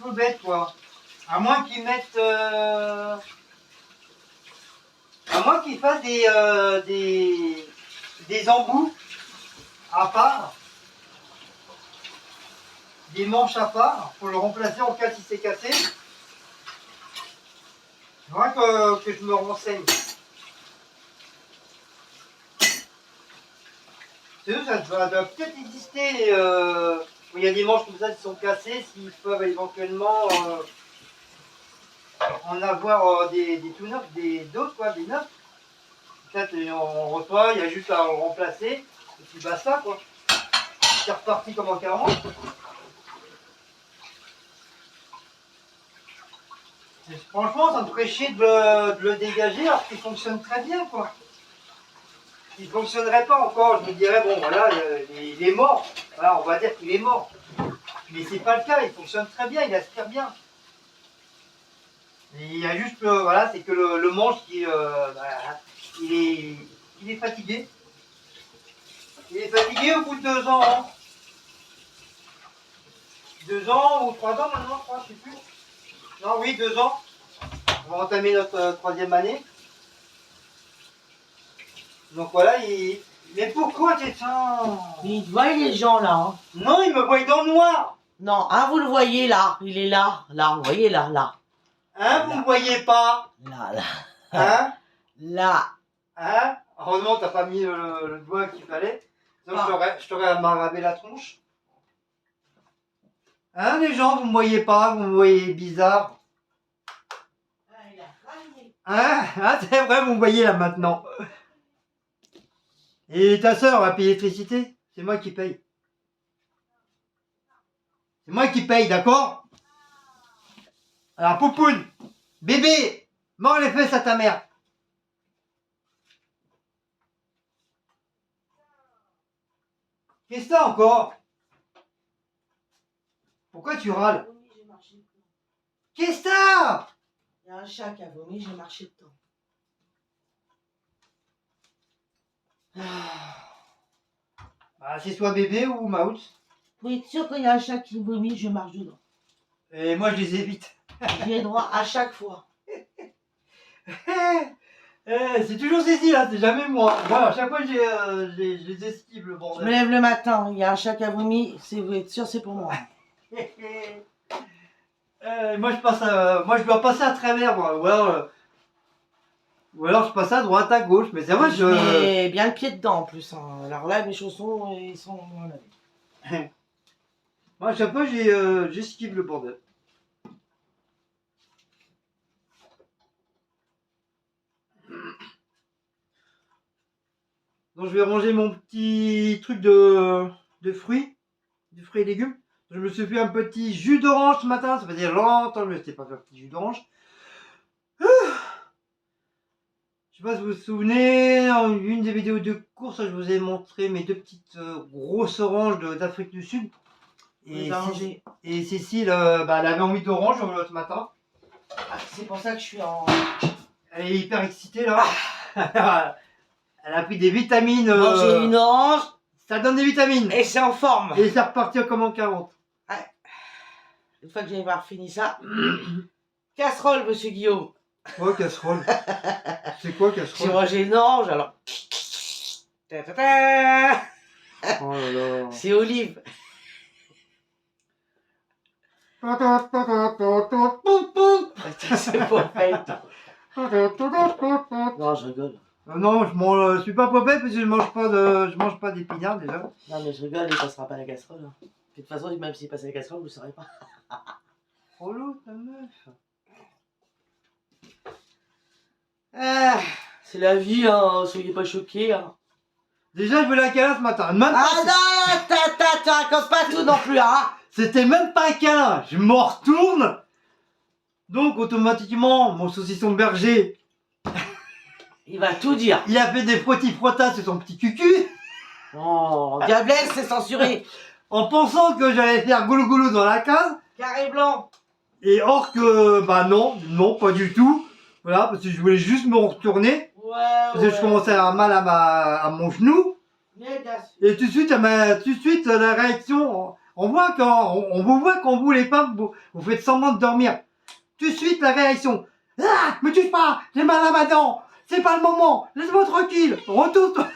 peu bête quoi. À moins qu'ils mettent à moins qu'ils fassent des embouts à part. Des manches à part pour le remplacer en cas si c'est cassé. Il faudra que je me renseigne. C'est eux, ça doit peut-être exister. Où il y a des manches comme ça qui sont cassées, s'ils peuvent éventuellement en avoir des tout neufs, d'autres quoi, des neufs. Peut-être on reçoit, il y a juste à le remplacer, et puis basta quoi. C'est reparti comme en 40. Franchement, ça me ferait chier de le dégager alors qu'il fonctionne très bien quoi. Il ne fonctionnerait pas encore, je me dirais bon voilà, il est mort. Voilà, on va dire qu'il est mort. Mais c'est pas le cas, il fonctionne très bien, il aspire bien. Et il y a juste voilà, c'est que le manche qui il est fatigué. Il est fatigué au bout de 2 ans. Hein. 2 ans ou 3 ans maintenant, je crois, je sais plus. Non, oui, 2 ans. On va entamer notre 3e année. Donc voilà, mais pourquoi t'es ça? Il te voit les gens là. Hein. Non, il me voit dans le noir. Non, hein, vous le voyez là. Il est là. Là, vous voyez là, là. Hein, vous ne me voyez pas? Là, là. Hein? Là. Hein? Heureusement, t'as pas mis le doigt qu'il fallait. Sinon, je t'aurais marabé la tronche. Hein, les gens, vous me voyez pas? Vous me voyez bizarre? Hein? Ah, c'est vrai, vous me voyez là maintenant. Et ta soeur va payer l'électricité? C'est moi qui paye. C'est moi qui paye, d'accord? Alors, Poupoune, bébé, mords les fesses à ta mère. Qu'est-ce que t'as encore? Pourquoi tu râles? Qu'est-ce que t'as? Il y a un chat qui a vomi, j'ai marché dedans. Bah, c'est soit bébé ou Maout. Pour être sûr qu'il y a un chat qui vomit, je marche dedans. Et moi, je les évite. J'ai droit à chaque fois. C'est toujours Cécile, hein, c'est jamais moi. Moi, à chaque fois, je les esquive, le Je bordel. me lève le matin, il y a un chat qui a vomi, vous êtes sûr, c'est pour moi. Moi, je dois passer à travers, moi. Ou alors je passe à droite, à gauche. Mais c'est vrai, Je mets bien le pied dedans en plus. Hein. Alors là, mes chaussons, ils sont... Moi, à chaque fois, j'esquive le bordel. Donc, je vais ranger mon petit truc de fruits et légumes. Je me suis fait un petit jus d'orange ce matin. Ça faisait longtemps que je ne m'étais pas fait un petit jus d'orange. Je sais pas si vous vous souvenez, en une des vidéos de course, je vous ai montré mes 2 petites grosses oranges d'Afrique du Sud. Et Cécile, elle avait envie d'orange ce matin. Ah, c'est pour ça que je suis en... Elle est hyper excitée là. Elle a pris des vitamines. Manger une orange. Ça donne des vitamines. Et c'est en forme. Et c'est reparti comme en 40. Ouais. Une fois que j'ai avoir fini ça. Casserole, monsieur Guillaume. Quoi, casserole? C'est quoi, casserole? J'ai mangé une orange alors. Ta-ta-ta. Oh là là. C'est Olive. C'est pas fait. Non, je rigole. Non, je suis pas popette parce que je mange pas d'épinards déjà. Non, mais je rigole, il passera pas la casserole. Hein. De toute façon, même s'il passait la casserole, vous ne saurez pas. Oh là, ta meuf. Ah, c'est la vie, hein. Soyez pas choqués. Hein. Déjà, je veux la câlin ce matin. Même ah non, tu racontes pas tout non plus, hein. C'était même pas un câlin. Je m'en retourne. Donc, automatiquement, mon saucisson berger. Il va tout dire. Il a fait des frottis-frottas sur son petit cucu. Oh, Diablesse, c'est censuré. En pensant que j'allais faire goulou-goulou dans la case. Carré blanc. Et or que, bah non, pas du tout. Voilà, parce que je voulais juste me retourner. Ouais, Parce que je commençais à avoir mal à mon genou. Et tout de suite, la réaction, on voit on vous voit quand vous les femmes, vous faites semblant de dormir. Tout de suite, la réaction. Ah, me touche pas, j'ai mal à ma dent. C'est pas le moment, laisse-moi tranquille. Retourne-toi.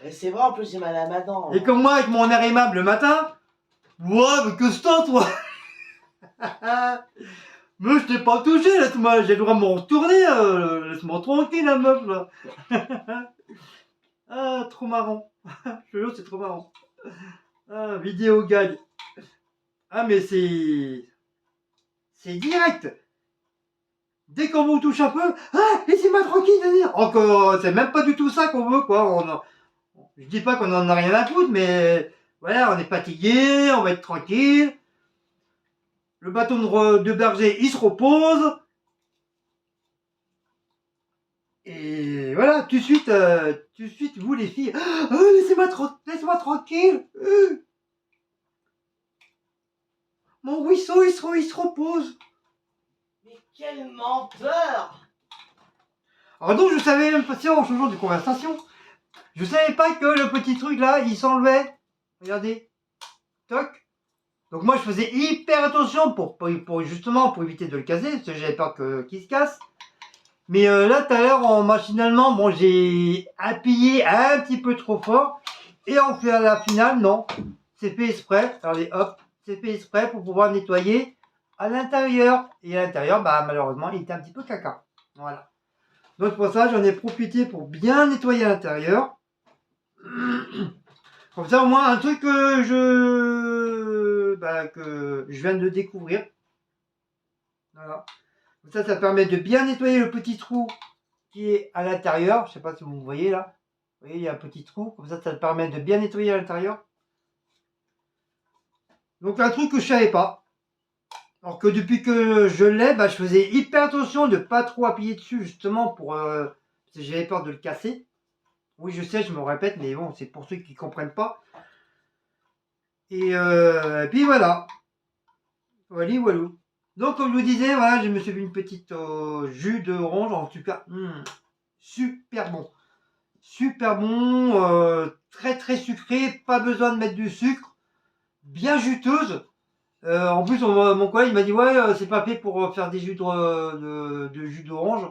Et c'est vrai, en plus, j'ai mal à ma dent. Et comme moi, avec mon air aimable le matin, ouais, mais que c'est toi? Mais je t'ai pas touché, laisse-moi, j'ai le droit de me retourner, laisse-moi tranquille, la meuf, là. Ah, trop marrant. Je te jure, c'est trop marrant. Ah, vidéo gag. Ah, mais c'est direct. Dès qu'on vous touche un peu, ah, laissez-moi tranquille. Encore, c'est même pas du tout ça qu'on veut, quoi. Je dis pas qu'on en a rien à foutre, mais voilà, on est fatigué, on va être tranquille. Le bâton de berger, il se repose. Et voilà, tout de suite, vous les filles, laissez-moi tranquille. Mon ruisseau, il se repose. Mais quel menteur! Alors donc, je savais même pas, en changeant de conversation, je savais pas que le petit truc là, il s'enlevait. Regardez. Toc. Donc moi, je faisais hyper attention pour justement, pour éviter de le casser, parce que j'avais peur qu'il se casse. Mais là, tout à l'heure, machinalement, bon, j'ai appuyé un petit peu trop fort. Et on fait à la finale, non. C'est fait exprès. Regardez, hop. C'est fait exprès pour pouvoir nettoyer à l'intérieur. Et à l'intérieur, bah, malheureusement, il était un petit peu caca. Voilà. Donc pour ça, j'en ai profité pour bien nettoyer à l'intérieur. Comme ça, au moins, un truc que je viens de découvrir. Voilà. Comme ça permet de bien nettoyer le petit trou qui est à l'intérieur. Je sais pas si vous voyez là. Vous voyez, il y a un petit trou. Comme ça permet de bien nettoyer à l'intérieur. Donc un truc que je savais pas. Alors que depuis que je l'ai, je faisais hyper attention de ne pas trop appuyer dessus justement pour parce que j'avais peur de le casser. Oui, je sais, je me répète, mais bon, c'est pour ceux qui ne comprennent pas. Et puis voilà. Voilà, voilà. Donc comme je vous disais, voilà, je me suis fait une petite jus d'orange, en tout cas, super bon. Super bon, très très sucré, pas besoin de mettre du sucre, bien juteuse. En plus, mon collègue il m'a dit ouais, c'est pas fait pour faire des jus de jus d'orange.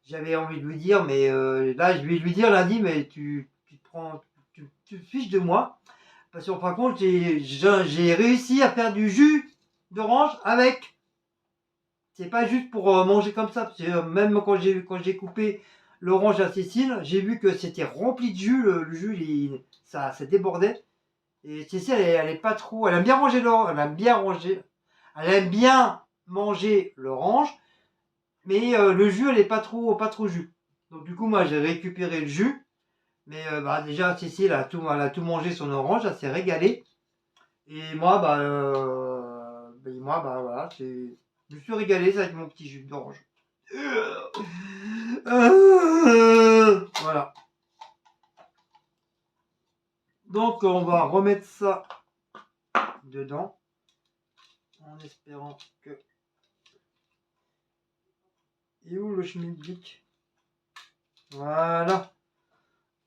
J'avais envie de lui dire, mais là, je vais lui dire lundi, mais tu te fiches de moi. Parce qu'en fin de compte, j'ai réussi à faire du jus d'orange avec. C'est pas juste pour manger comme ça. Parce que, même quand j'ai coupé l'orange à Cécile, j'ai vu que c'était rempli de jus. Le jus, ça débordait. Et Cécile, elle est pas trop. Elle aime bien manger l'orange. Elle aime bien manger l'orange. Mais le jus, elle est pas trop jus. Donc du coup, moi, j'ai récupéré le jus. Mais déjà, Cécile, elle a tout mangé son orange. Elle s'est régalée. Et moi, voilà, je me suis régalé avec mon petit jus d'orange. Voilà. Donc, on va remettre ça dedans. En espérant que... Et où le schmilblick? Voilà.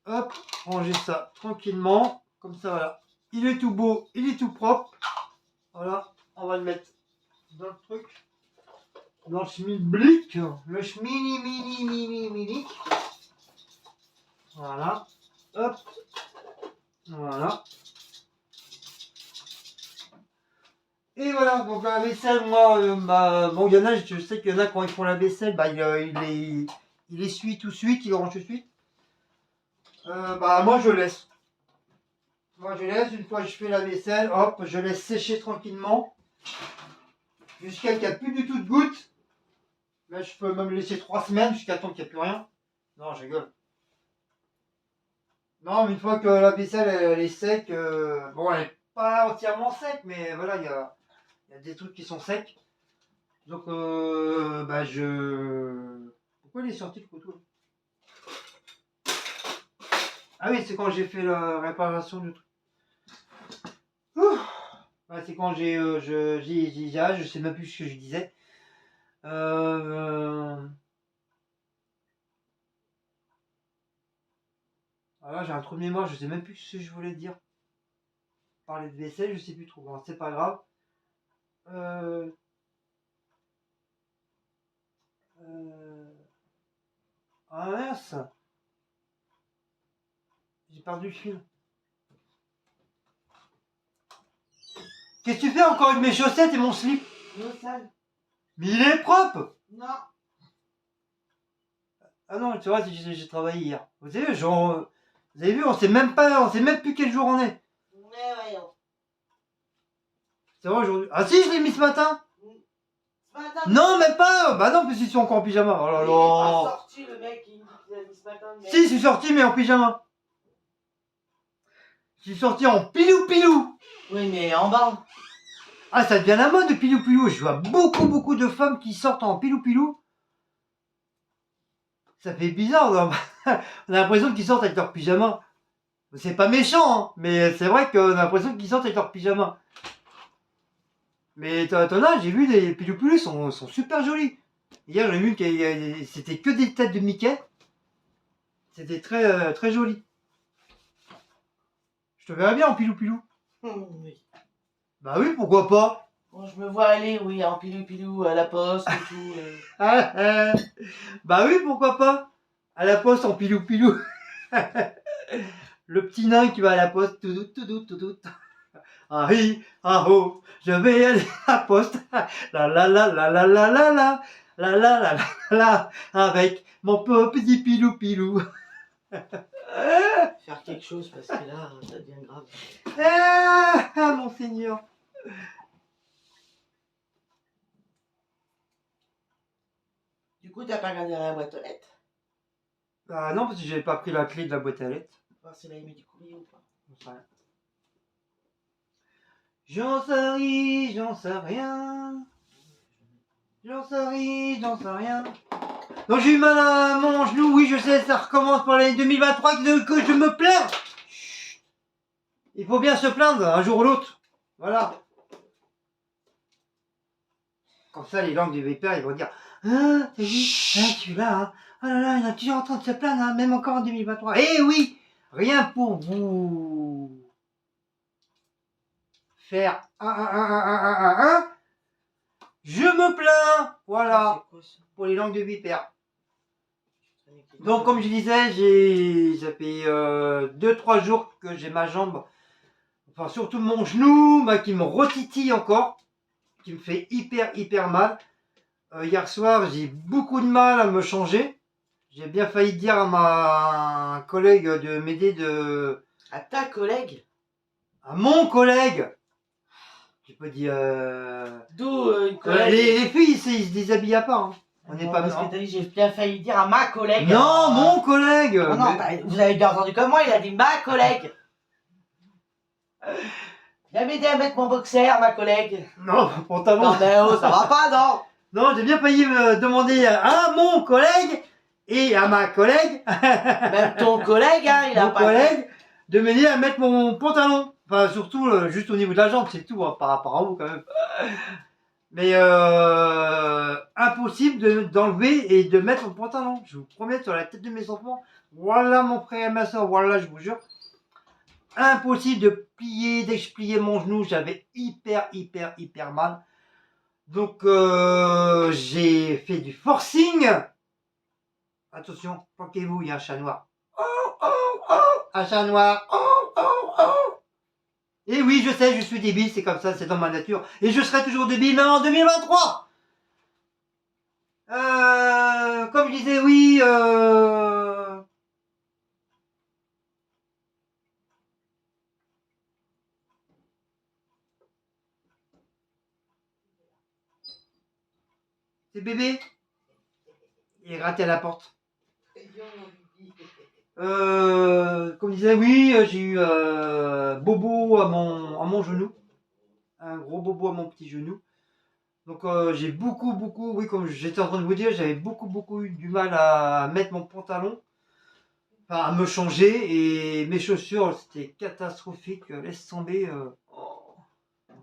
Hop, ranger ça tranquillement. Comme ça, voilà. Il est tout beau, il est tout propre. Voilà, on va le mettre dans le truc. Dans le schmilblick. Le schmini. Voilà. Hop. Voilà. Et voilà, donc la vaisselle, moi, bon, il y en a, je sais qu'il y en a quand ils font la vaisselle, il essuie tout de suite, il range tout de suite. Moi je laisse. Moi je laisse, une fois que je fais la vaisselle, hop, je laisse sécher tranquillement. Jusqu'à qu'il n'y a plus du tout de gouttes. Là, je peux même laisser 3 semaines jusqu'à temps qu'il n'y a plus rien. Non, je rigole. Non, mais une fois que la vaisselle elle est sec, bon, elle n'est pas entièrement sec, mais voilà, il y a des trucs qui sont secs. Donc, pourquoi il est sorti le couteau? Ah oui, c'est quand j'ai fait la réparation du truc. Ouais, c'est quand je sais même plus ce que je disais. Voilà, j'ai un trou de mémoire, je sais même plus ce que je voulais dire. Parler de vaisselle, je sais plus trop. Bon, c'est pas grave. Ah mince, j'ai perdu le fil. Qu'est-ce que tu fais encore avec mes chaussettes et mon slip? Non, sale. Mais il est propre! Non. Ah non, tu vois, j'ai travaillé hier. Vous savez, genre, vous avez vu, on sait même plus quel jour on est. Mais voyons. C'est vrai aujourd'hui. Ah si, je l'ai mis ce matin. Ce matin. Non, même pas. Bah non, parce qu'ils sont encore en pyjama. Oh là Il est pas là. sorti, le mec, il me dit qu'il a mis ce matin. Mais... Si, je suis sorti, mais en pyjama. Je suis sorti en pilou-pilou. Oui, mais en bas. Ah, ça devient la mode de pilou-pilou. Je vois beaucoup de femmes qui sortent en pilou-pilou. Ça fait bizarre, non? On a l'impression qu'ils sortent avec leur pyjama. C'est pas méchant, hein, mais c'est vrai qu'on a l'impression qu'ils sortent avec leur pyjama. Mais t'en as, j'ai vu des pilou-pilou, sont super jolis. Hier, j'ai vu que c'était que des têtes de Mickey. C'était très joli. Je te verrais bien en pilou-pilou. Oui. Bah oui, pourquoi pas? Bon, je me vois aller, oui, en pilou-pilou à la poste et tout. Bah oui, pourquoi pas? À la poste en pilou-pilou. Le petit nain qui va à la poste. Tout. Ah hi, ah oh, je vais aller à la poste. La. La, avec mon petit pilou-pilou. Faire quelque chose parce que là, ça devient grave. Ah, mon seigneur. Du coup, t'as pas regardé dans la boîte aux lettres? Ah non, parce que j'avais pas pris la clé de la boîte à lettres. Voir s'il a mis du courrier ou pas. J'en sais rien. J'en sais rien. Donc j'ai eu mal à mon genou, oui je sais, ça recommence pour l'année 2023 que je me plains. Chut. Il faut bien se plaindre un jour ou l'autre. Voilà. Comme ça les langues du vipère ils vont dire ah t'as vu, ah, tu es là, hein. Oh là là, il y en a toujours en train de se plaindre, hein, même encore en 2023. Eh oui, rien pour vous faire un. Je me plains. Voilà. C'est quoi ça? Pour les langues de vipère. Donc comme je disais, ça fait 2-3 jours que j'ai ma jambe, enfin surtout mon genou, qui me retitille encore, qui me fait hyper mal. Hier soir, j'ai beaucoup de mal à me changer. J'ai bien failli dire à ma collègue de m'aider de... À ta collègue? À mon collègue. J'ai pas dit... D'où une collègue? Les filles, ils se déshabillent à part. Hein. On n'est pas... Parce que t'as dit, j'ai bien failli dire à ma collègue. Non, mon collègue. Non, vous avez bien entendu comme moi, il a dit ma collègue. Il a m'aidé à mettre mon boxer, ma collègue. Non, pantalon. Non mais oh, ça va pas, non. Non, j'ai bien failli me demander à mon collègue et à ma collègue. Même ton collègue, hein, il a mon pas... collègue, de m'aider à mettre mon pantalon. Enfin, surtout, juste au niveau de la jambe, c'est tout, hein, par rapport à vous, quand même. Mais impossible d'enlever et de mettre mon pantalon. Je vous promets, sur la tête de mes enfants, voilà mon frère et ma soeur, voilà, je vous jure. Impossible de plier, dès que je pliais mon genou, j'avais hyper mal. Donc j'ai fait du forcing. Attention, planquez-vous, il y a un chat noir. Un chat noir. Et oui, je sais, je suis débile, c'est comme ça, c'est dans ma nature. Et je serai toujours débile, même en 2023. Comme je disais, oui, c'est bébé. Il est raté à la porte. Comme je disais, oui, j'ai eu bobo à mon genou. Un gros bobo à mon petit genou. Donc j'ai beaucoup, oui, comme j'étais en train de vous dire, j'avais beaucoup eu du mal à mettre mon pantalon. Enfin, à me changer. Et mes chaussures, c'était catastrophique. Laisse tomber.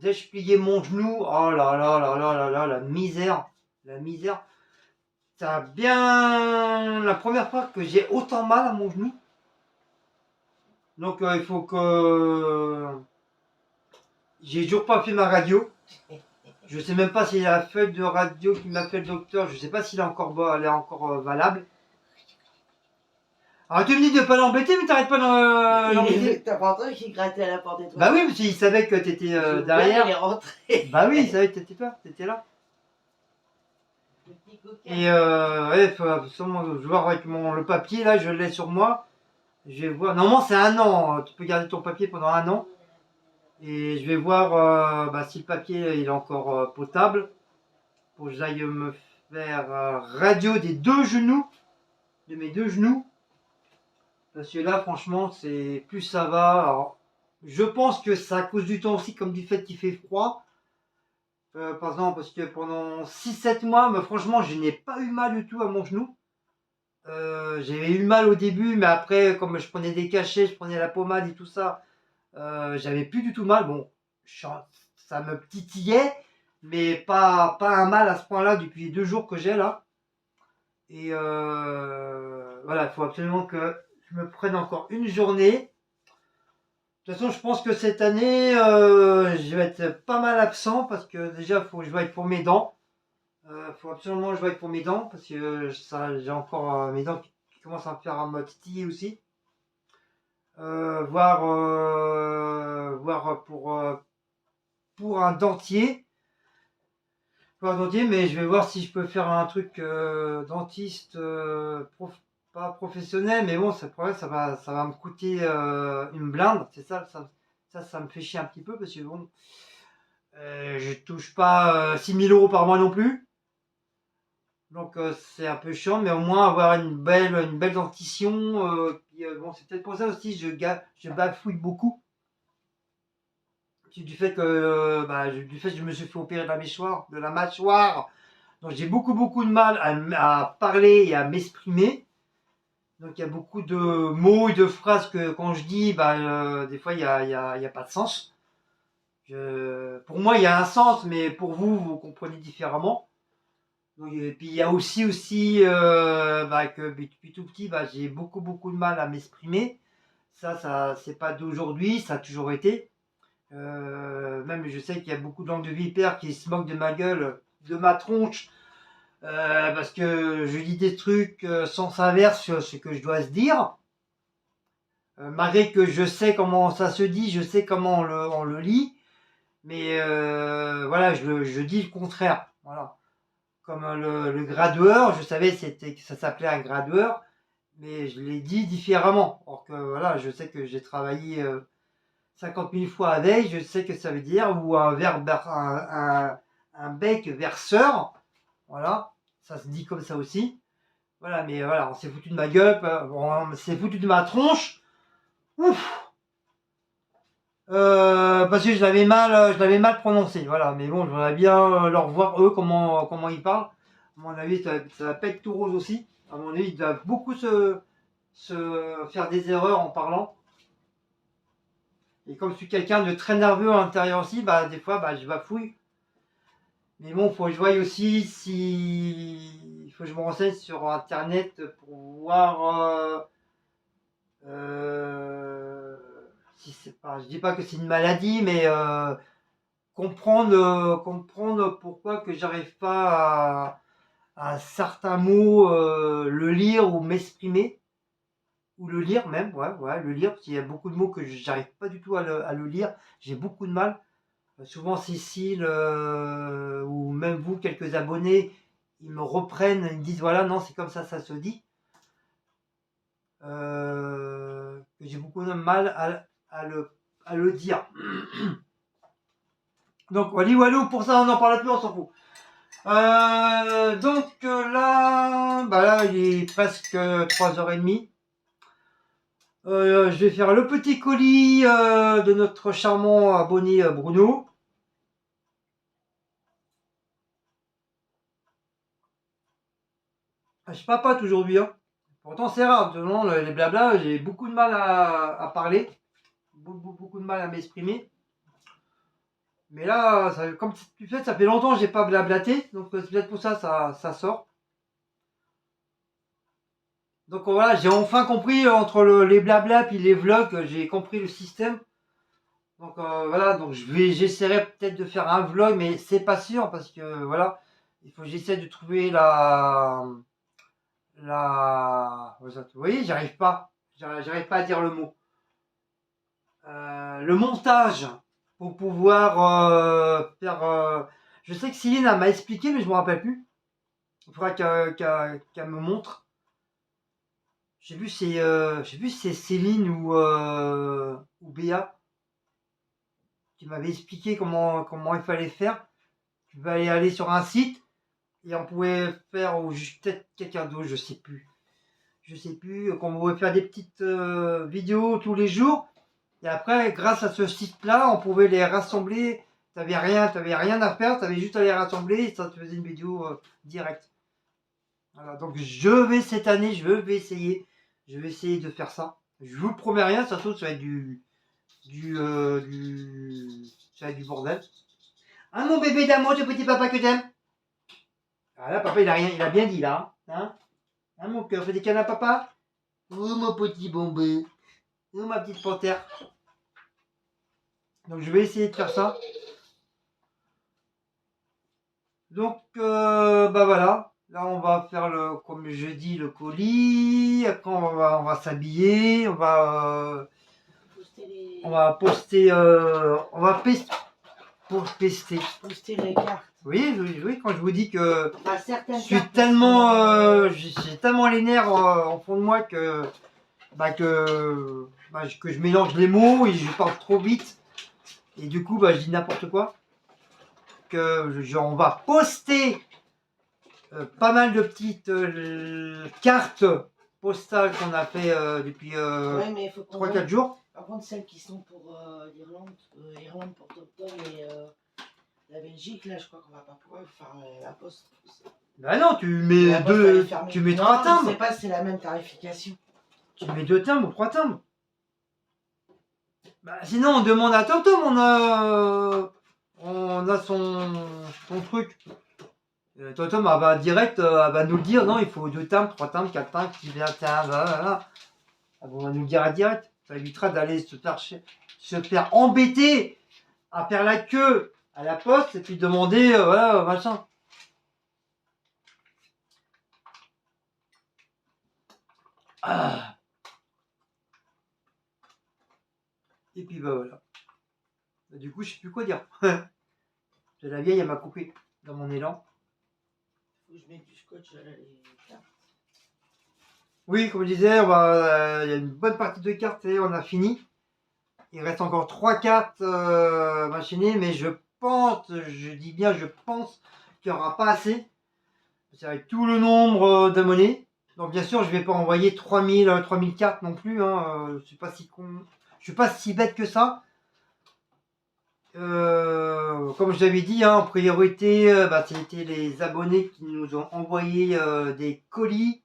Dès que je pliais mon genou, oh là là là là là là, la misère. La misère. Ça a bien... La première fois que j'ai autant mal à mon genou. Donc il faut que... J'ai toujours pas fait ma radio. Je sais même pas si la feuille de radio qui m'a fait le docteur, je sais pas s'il est encore, elle est encore valable. Alors tu me dis de pas l'embêter, mais t'arrêtes pas l'embêter. T'as pas entendu qu'il grattait à la porte des toilettes? Bah oui, parce qu'il savait que t'étais derrière. Il est rentré. Bah oui, il savait que t'étais toi, t'étais là. Et ouais, faut absolument voir avec le papier, là, je l'ai sur moi. Je vais voir. Normalement, c'est 1 an. Tu peux garder ton papier pendant 1 an. Et je vais voir si le papier il est encore potable. Pour que j'aille me faire radio des 2 genoux. De mes 2 genoux. Parce que là, franchement, c'est plus ça va. Alors, je pense que c'est à cause du temps aussi, comme du fait qu'il fait froid. Par exemple, parce que pendant 6-7 mois, mais franchement, je n'ai pas eu mal du tout à mon genou. J'avais eu mal au début, mais après, comme je prenais des cachets, je prenais la pommade et tout ça, j'avais plus du tout mal. Bon, ça me titillait, mais pas un mal à ce point-là depuis les 2 jours que j'ai là. Et voilà, il faut absolument que je me prenne encore une journée. De toute façon, je pense que cette année, je vais être pas mal absent parce que déjà, il faut que je vaille pour mes dents. Faut absolument que je vaille pour mes dents parce que j'ai encore mes dents qui commencent à me faire un titiller aussi. Voir pour un dentier. Pour un dentier, mais je vais voir si je peux faire un truc dentiste pas professionnel, mais bon, ça va me coûter une blinde. C'est ça me fait chier un petit peu parce que bon, je touche pas 6 000 € par mois non plus. Donc c'est un peu chiant, mais au moins avoir une belle dentition. Bon, c'est peut-être pour ça aussi je bafouille beaucoup. Du fait que je me suis fait opérer de la mâchoire. Donc j'ai beaucoup de mal à parler et à m'exprimer. Donc il y a beaucoup de mots et de phrases que quand je dis, des fois il y a pas de sens. Pour moi il y a un sens, mais pour vous, vous comprenez différemment. Donc, et puis il y a aussi que depuis tout petit, j'ai beaucoup de mal à m'exprimer. Ça c'est pas d'aujourd'hui, ça a toujours été. Même je sais qu'il y a beaucoup de langues de vipères qui se moquent de ma gueule, de ma tronche, parce que je dis des trucs sans inverse sur ce que je dois se dire. Malgré que je sais comment ça se dit, je sais comment on le lit, mais voilà, je dis le contraire. Voilà. Comme le gradueur, je savais que ça s'appelait un gradueur, mais je l'ai dit différemment. Or que voilà, je sais que j'ai travaillé 50 000 fois avec, je sais que ça veut dire, ou un bec verseur, voilà, ça se dit comme ça aussi. Voilà, mais voilà, on s'est foutu de ma gueule, on s'est foutu de ma tronche. Ouf. Parce que je l'avais mal prononcé, voilà. Mais bon, j'aimerais bien leur voir eux comment ils parlent. À mon avis, ça va pas être tout rose aussi. À mon avis, ils doivent beaucoup se faire des erreurs en parlant. Et comme je suis quelqu'un de très nerveux à l'intérieur aussi, des fois, je bafouille. Mais bon, faut que je voie aussi si... Il faut que je me renseigne sur internet pour voir si c'est pas... Je dis pas que c'est une maladie, mais comprendre pourquoi que j'arrive pas à certains mots le lire ou m'exprimer. Ou le lire même, ouais, le lire, parce qu'il y a beaucoup de mots que j'arrive pas du tout à le lire. J'ai beaucoup de mal. Souvent Cécile ou même vous, quelques abonnés, ils me reprennent, ils me disent voilà, non, c'est comme ça se dit. J'ai beaucoup de mal à le dire. Donc, walou, pour ça, on n'en parle plus, on s'en fout. Donc là, il est presque 3h30. Je vais faire le petit colis de notre charmant abonné Bruno. Je papote aujourd'hui, hein. Pourtant c'est rare, les blabla, j'ai beaucoup de mal à parler, beaucoup de mal à m'exprimer. Mais là, comme tu fais, ça fait longtemps que j'ai pas blablaté, donc c'est peut-être pour ça ça sort. Donc voilà, j'ai enfin compris entre les blabla puis les vlogs, j'ai compris le système. Donc voilà, donc j'essaierai peut-être de faire un vlog, mais c'est pas sûr parce que voilà, il faut que j'essaie de trouver vous voyez, j'arrive pas à dire le mot. Le montage pour pouvoir faire. Je sais que Céline m'a expliqué, mais je me rappelle plus. Il faudra qu'elle me montre. J'ai vu si c'est Céline ou Béa qui m'avait expliqué comment il fallait faire. Tu vas aller sur un site et on pouvait faire, ou peut-être quelqu'un d'autre, je sais plus. Qu'on pouvait faire des petites vidéos tous les jours. Et après, grâce à ce site-là, on pouvait les rassembler. T'avais rien à faire, t'avais juste à les rassembler et ça te faisait une vidéo directe. Voilà, donc cette année, je vais essayer de faire ça. Je vous promets rien, ça va être ça va être du bordel. Hein, mon bébé d'amour, le petit papa que j'aime. Ah là, papa, il a bien dit là. Hein, mon cœur, fais des câlins à papa. Oh, mon petit bombé. Oh, ma petite panthère. Donc, je vais essayer de faire ça. Donc, bah voilà. Là, on va faire comme je dis, le colis. Après, on va s'habiller. On va poster. Pour tester. Poster les cartes. Oui, quand je vous dis que certaines j'ai tellement les nerfs au fond de moi que je mélange les mots et je parle trop vite. Et du coup, je dis n'importe quoi. On va poster pas mal de petites cartes postales qu'on a fait depuis 3-4 jours. Par contre, celles qui sont pour l'Irlande pour octobre et la Belgique, là, je crois qu'on va pas pouvoir faire la poste. Bah non, tu mets tu mets 3 timbres. Je sais pas si c'est la même tarification. Tu mets 2 timbres ou 3 timbres. Bah, sinon, on demande à Tom Tom, on a son truc. Tom va direct, va nous le dire, non, il faut 2 timbres, 3 timbres, 4 timbres, 6 timbres, voilà. On va nous le dire à direct. Ça évitera d'aller se faire embêter à faire la queue à la poste et puis demander, voilà, machin. Ah. Et puis voilà. Du coup, je sais plus quoi dire. La vieille, elle m'a coupé dans mon élan. Faut que je mette du scotch à les cartes. Oui, comme je disais, il y a une bonne partie de cartes et on a fini. Il reste encore 3 cartes machinées, mais je dis bien je pense qu'il n'y aura pas assez. C'est avec tout le nombre d'abonnés. Donc bien sûr, je ne vais pas envoyer 3000 cartes non plus. Je suis pas si con. Je suis pas si bête que ça. Comme je l'avais dit, en priorité, c'était les abonnés qui nous ont envoyé des colis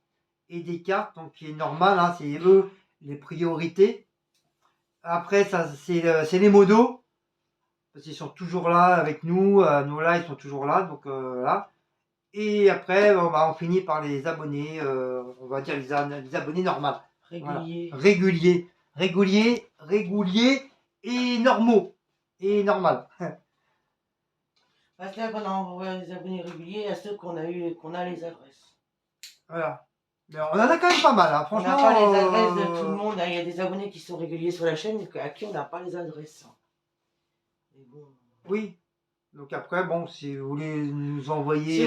et des cartes, donc qui est normal, c'est eux les priorités. Après, ça c'est les modos, parce qu'ils sont toujours là avec nous, là ils sont toujours là, donc là. Et après, on finit par les abonnés, on va dire les abonnés normaux. Réguliers. Voilà. Réguliers et normaux. Et normal. Parce que là, qu'on a envoyé les abonnés réguliers à ceux qu'on a les adresses. Voilà. Mais on en a quand même pas mal, franchement. On n'a pas les adresses de tout le monde. Il y a des abonnés qui sont réguliers sur la chaîne à qui on n'a pas les adresses. Mais bon. Oui. Donc après, bon, si vous voulez nous envoyer...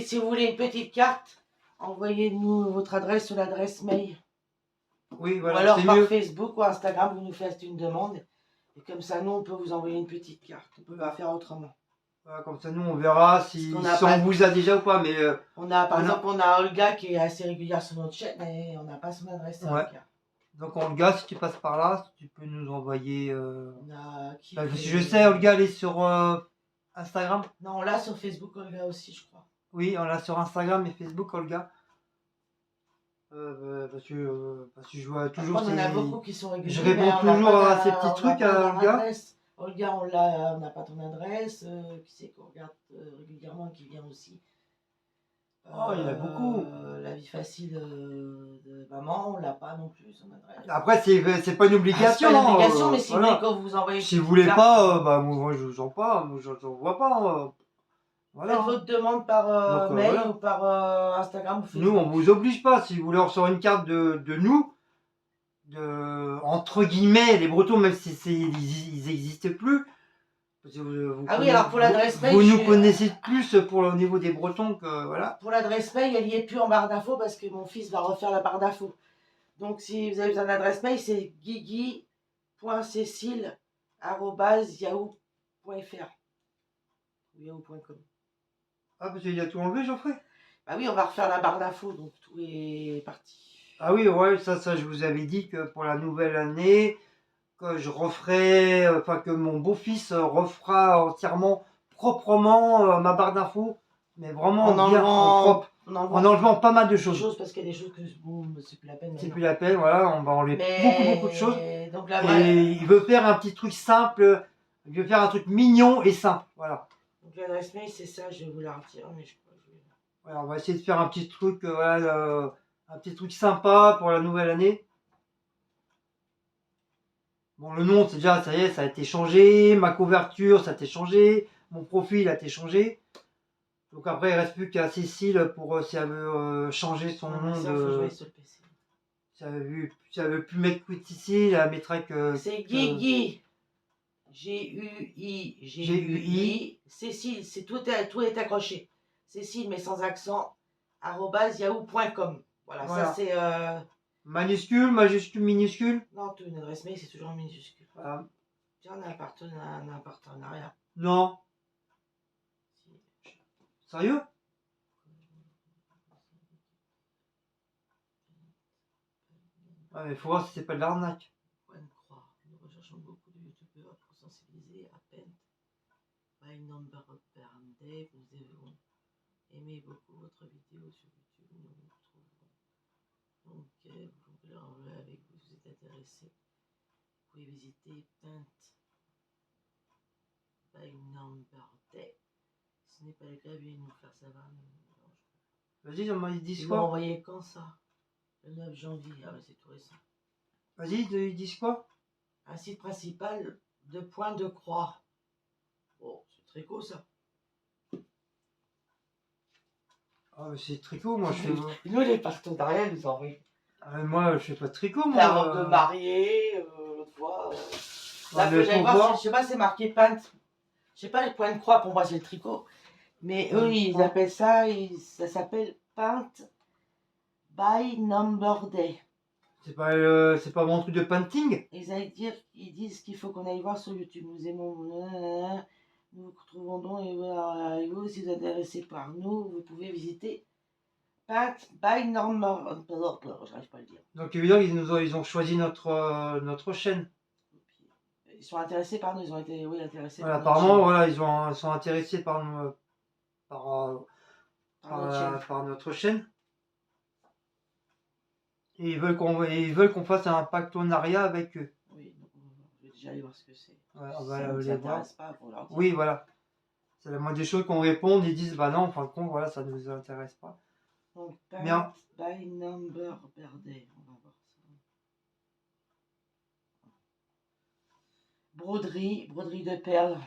Si vous voulez une petite carte, envoyez-nous votre adresse sur l'adresse mail. Oui, voilà. Ou alors par Facebook ou Instagram, vous nous faites une demande. Et comme ça, nous, on peut vous envoyer une petite carte. On peut pas faire autrement. Voilà, comme ça, nous, on verra si on vous a déjà ou pas. Mais par exemple, on a Olga qui est assez régulière sur notre chaîne, mais on n'a pas son adresse. Ouais. Donc Olga, si tu passes par là, tu peux nous envoyer... je sais, Olga, elle est sur Instagram. Non, on l'a sur Facebook, Olga aussi, je crois. Oui, on l'a sur Instagram et Facebook, Olga. Parce que je vois toujours... Après, on en a beaucoup qui sont réguliers. Je réponds toujours à ces petits trucs à Olga. Olga, on n'a pas ton adresse. Qui c'est qu'on regarde régulièrement qui vient aussi? Oh, il y en a beaucoup. La vie facile de maman, on l'a pas non plus, son adresse. Après, c'est pas une obligation. C'est pas une obligation, mais si voilà. vous voulez, quand vous envoyez. Si vous voulez pas, bah moi je vous en pas, moi je vous vois pas. Voilà. Faites votre demande par Donc, mail voilà. ou par Instagram ou Facebook. Nous, on vous oblige pas. Si vous voulez recevoir une carte de nous, entre guillemets, les Bretons, même si ils n'existent plus. Oui, alors pour l'adresse mail. Vous nous connaissez plus au niveau des Bretons que voilà. Pour l'adresse mail, elle n'y est plus en barre d'infos parce que mon fils va refaire la barre d'infos. Donc si vous avez besoin d'adresse mail, c'est guigui.cécile@yahoo.fr ou yahoo.com. Ah, parce qu'il a tout enlevé, Geoffrey? Bah oui, on va refaire la barre d'infos, donc tout est parti. Ah oui, ouais, ça je vous avais dit que pour la nouvelle année, que je referai, que mon beau-fils refera entièrement, proprement ma barre d'infos, mais vraiment bien propre. En enlevant pas mal de choses. Parce qu'il y a des choses que c'est plus la peine. C'est plus la peine, voilà, on va enlever beaucoup de choses. Donc et il veut faire un petit truc simple, il veut faire un truc mignon et simple, voilà. Donc l'adresse mail, c'est ça, je vais vous la retirer, mais je crois que je vais... Voilà, on va essayer de faire un petit truc, un petit truc sympa pour la nouvelle année. Bon, le nom, c'est déjà, ça y est, ça a été changé. Ma couverture, ça a été changé. Mon profil a été changé. Donc après, il ne reste plus qu'à Cécile pour si elle veut changer son nom ça, faut jouer sur le PC. Si elle veut plus mettre Cécile, elle mettra que... C'est Guigui. G-U-I. Cécile, c'est tout est accroché. Cécile, mais sans accent, @yahoo.com. Voilà, ça c'est... Majuscule, minuscule? Non, une adresse mail, c'est toujours en minuscule. Voilà. Tiens, on a un partenariat. Non. Sérieux? Ah, mais il faut voir si c'est pas de l'arnaque. Point de croix. Nous recherchons beaucoup de youtubeurs pour sensibiliser à peine. By number of Dave, nous avons aimé beaucoup votre vidéo sur YouTube. Nous vous retrouverons. Donc, vous pouvez l'enlever avec vous si vous êtes intéressé. Vous pouvez visiter Paint by number Dave. Ce n'est pas le cas, veuillez nous faire savoir. Vas-y, ils disent quoi? Vous m'envoyez quand ça? Le 9 janvier. Ah ouais, c'est tout récent. Vas-y, ils disent quoi? Un site principal de Point de Croix. Oh, c'est tricot ça. Ah, mais c'est tricot, moi je fais. Nous, les partenariats nous envoient. Ah, mais moi je fais pas de tricot, moi. La robe de mariée, l'autre fois. Là, je sais pas, c'est marqué Paint. Je sais pas, les points de croix, pour moi c'est le tricot. Mais eux, ils appellent ça, ça s'appelle Paint by Number Day. C'est pas mon truc de painting? Ils disent qu'il faut qu'on aille voir sur YouTube. Nous aimons. Nous vous retrouvons donc et vous, si vous êtes intéressé par nous, vous pouvez visiter Paint by Number. J'arrive pas à le dire. Donc évidemment, ils ont choisi notre chaîne. Ils sont intéressés par nous, ils ont été intéressés voilà, par apparemment, voilà, ils sont intéressés par notre chaîne. Et ils veulent qu'on fasse un partenariat avec eux. Oui, donc je vais déjà aller voir ce que c'est. Ouais, on va les voir. Pas pour leur dire. Oui, voilà. C'est la moindre des choses qu'on réponde, ils disent bah non, en fin de compte, voilà, ça ne nous intéresse pas. Donc, bien. By number per day, on va voir ça. Broderie de perles,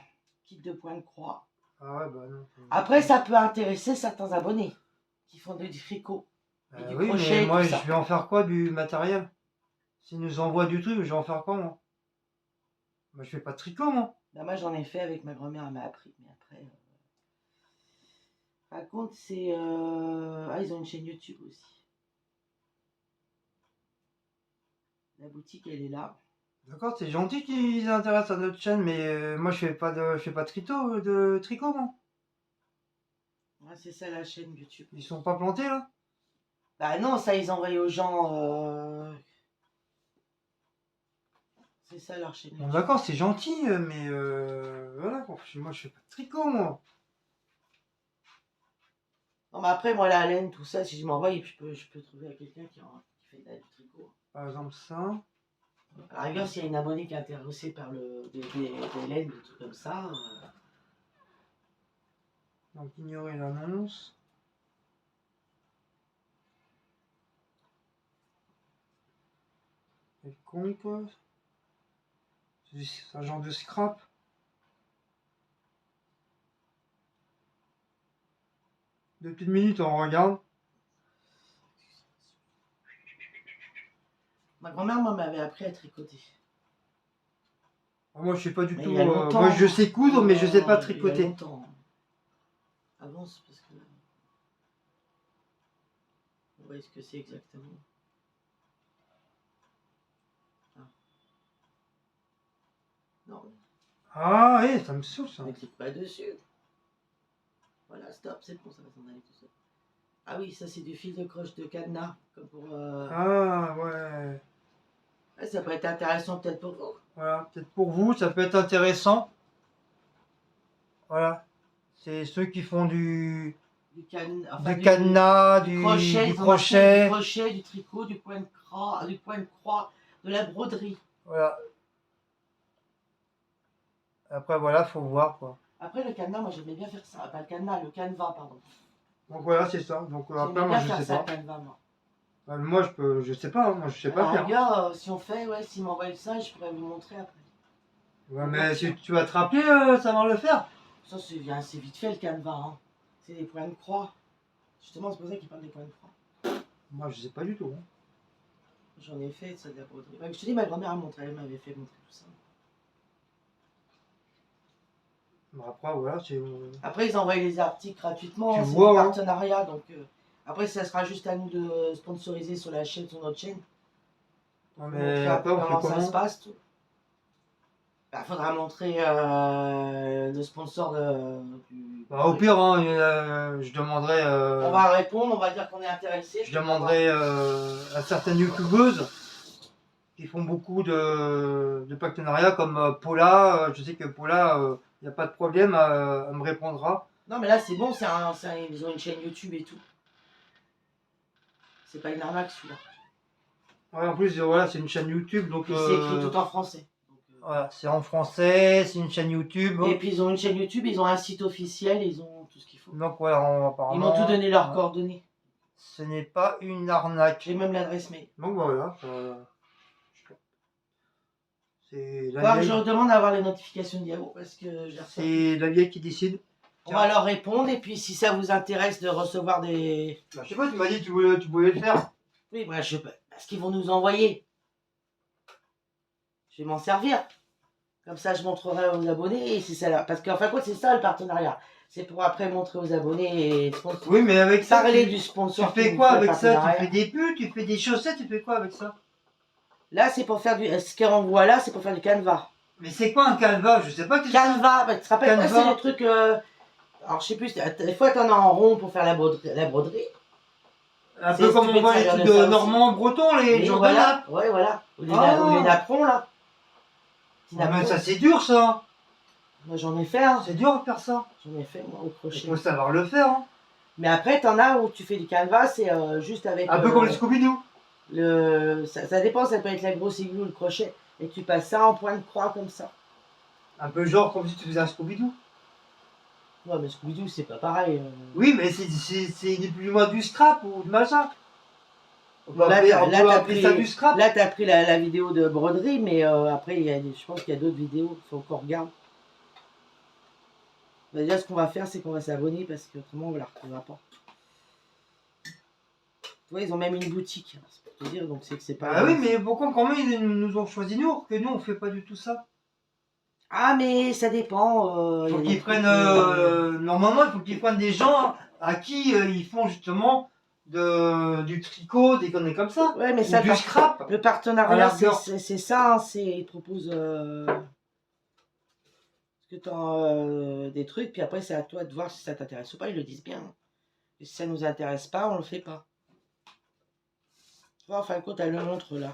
kit de point de croix. Ah ouais, bah non. Après, ça peut intéresser certains abonnés qui font du tricot. Oui, crochet, mais moi, je vais en faire quoi du matériel? S'ils nous envoient du truc, je vais en faire quoi, moi? Moi, je fais pas de tricot, moi. Bah, moi, j'en ai fait avec ma grand-mère, elle m'a appris. Mais après... Par contre, c'est... Ah, ils ont une chaîne YouTube aussi. La boutique, elle est là. D'accord, c'est gentil qu'ils intéressent à notre chaîne, mais moi, je fais pas de tricot, moi. Ouais, c'est ça, la chaîne YouTube. Ils sont pas plantés, là? Bah non, ça, ils envoient aux gens... C'est ça, leur chaîne YouTube. Bon, d'accord, c'est gentil, mais... voilà, moi, je fais pas de tricot, moi. Non, mais après, moi, la laine, tout ça, si je m'envoie, je peux trouver à quelqu'un qui fait du tricot. Par exemple, ça. À la rigueur, s'il y a une abonnée qui est intéressée par des laines, des trucs comme ça. Donc ignorer l'annonce. Et con quoi. C'est un genre de scrap. Deux petites minutes, on regarde. Ma grand-mère, moi, m'avait appris à tricoter. Ah, moi, je sais pas du Mais tout. il y a longtemps, moi, je sais coudre, mais je sais pas il y a tricoter. longtemps. Avance, parce que... Vous voyez ce que c'est exactement. Ah. Non, Ah, oui, ça me saoule ça. ne clique pas dessus. Voilà, stop, c'est bon, ça va s'en aller tout seul. Ah oui, ça c'est du fil de croche de cadenas. Comme pour, Ah, ouais. Ouais, ça peut être intéressant peut-être pour vous. Voilà, peut-être pour vous, ça peut être intéressant. Voilà. C'est ceux qui font du cadenas, du crochet, du crochet, du tricot, du point de croix, de la broderie. Voilà. Après, voilà, faut voir quoi. Après, le cadenas, moi j'aimais bien faire ça. Pas le cadenas, le canevas, pardon. Donc voilà, c'est ça. Donc après, moi, je sais pas. Canevas, moi. Moi, je sais pas. Moi, je sais pas faire. Rigueur, si on fait, ouais, s'il m'envoie ça, je pourrais vous montrer après. Ouais, mais si tu vas te rappeler, savoir le faire. Ça, c'est vite fait le canevas. Hein. C'est des points de croix. Justement, c'est pour ça qu'il parle des points de croix. Moi, je sais pas du tout. Hein. J'en ai fait, ça, de la broderie. Je te dis, ma grand-mère elle m'avait fait montrer tout ça. Bon, après, voilà, c'est. Après, ils envoient les articles gratuitement. Tu C'est vois, des hein. partenariats. Donc, après, ça sera juste à nous de sponsoriser sur la chaîne, sur notre chaîne. Ouais, mais après, on fait comment ça comment se passe. Tout. Bah, faudra montrer le sponsor du. Bah, au pire, hein, je demanderai. On va répondre, on va dire qu'on est intéressé. Je demanderai à certaines youtubeuses qui font beaucoup de partenariats comme Paula. Je sais que Paula, il n'y a pas de problème, elle me répondra. Non, mais là, c'est bon, ils ont une chaîne YouTube et tout. C'est pas une arnaque celui-là. Ouais, en plus, voilà, c'est une chaîne YouTube. Donc, c'est écrit tout en français. Voilà, c'est en français, c'est une chaîne YouTube. Et puis ils ont une chaîne YouTube, ils ont un site officiel, ils ont tout ce qu'il faut. Donc voilà, apparemment. Ils m'ont tout donné leurs coordonnées. Ce n'est pas une arnaque. J'ai même l'adresse mail. Donc voilà. C'est la Alors, vieille. je demande d'avoir les notifications de Yahoo parce que c'est la vieille qui décide. On va leur répondre et puis si ça vous intéresse de recevoir des. Bah, je sais pas, tu m'as dit que tu pouvais le faire. Oui, bah, je sais pas. Parce qu'ils vont nous envoyer. Je vais m'en servir. Comme ça, je montrerai aux abonnés. Et c'est ça là. Parce qu'en fin de compte, c'est ça le partenariat. C'est pour après montrer aux abonnés et sponsor. Oui, mais avec ça. Parler du sponsor. Tu fais quoi avec ça? Tu fais des pulls, tu fais des chaussettes, tu fais quoi avec ça? Là, c'est pour faire du. Ce qu'on voit là, c'est pour faire du canevas. Mais c'est quoi un canevas? Je sais pas. Canevas, bah, tu te rappelles pas, c'est le truc. Alors, je sais plus, des fois, t'en as en rond pour faire la broderie. Un peu comme on voit les trucs de Normand breton, les gens voilà. Ouais, voilà. Ou les napperons, là. Ah, mais ça, c'est dur, ça. Moi, j'en ai fait, hein. C'est dur de faire ça. J'en ai fait, moi, au crochet. Il faut savoir le faire, hein. Mais après, t'en as où tu fais du canevas, c'est juste avec. Un peu comme le Scooby-Doo. Ça dépend, ça peut être la grosse aiguille ou le crochet. Et tu passes ça en point de croix comme ça. Un peu genre comme si tu faisais un Scooby-Doo. Ouais, mais Scooby-Doo, c'est pas pareil. Oui, mais c'est ni plus ni moins du scrap ou du machin. Là, t'as pris la vidéo de broderie, mais après, je pense qu'il y a d'autres vidéos qu'il faut qu'on regarde. Bah, déjà, ce qu'on va faire, c'est qu'on va s'abonner parce qu'autrement, on ne la retrouvera pas. Tu vois, ils ont même une boutique, c'est pour te dire, donc c'est que c'est pas. Ah oui, mais pourquoi quand même ils nous ont choisi nous, que nous on fait pas du tout ça? Ah, mais ça dépend. Faut qu'ils prennent. Normalement, il faut qu'ils prennent des gens à qui ils font justement du tricot, des conneries comme ça. Ouais, mais ça, du scrap. Le partenariat, c'est ça, ils proposent des trucs, puis après, c'est à toi de voir si ça t'intéresse ou pas. Ils le disent bien. Et si ça nous intéresse pas, on le fait pas. Tu vois, en fin de compte, elle le montre là.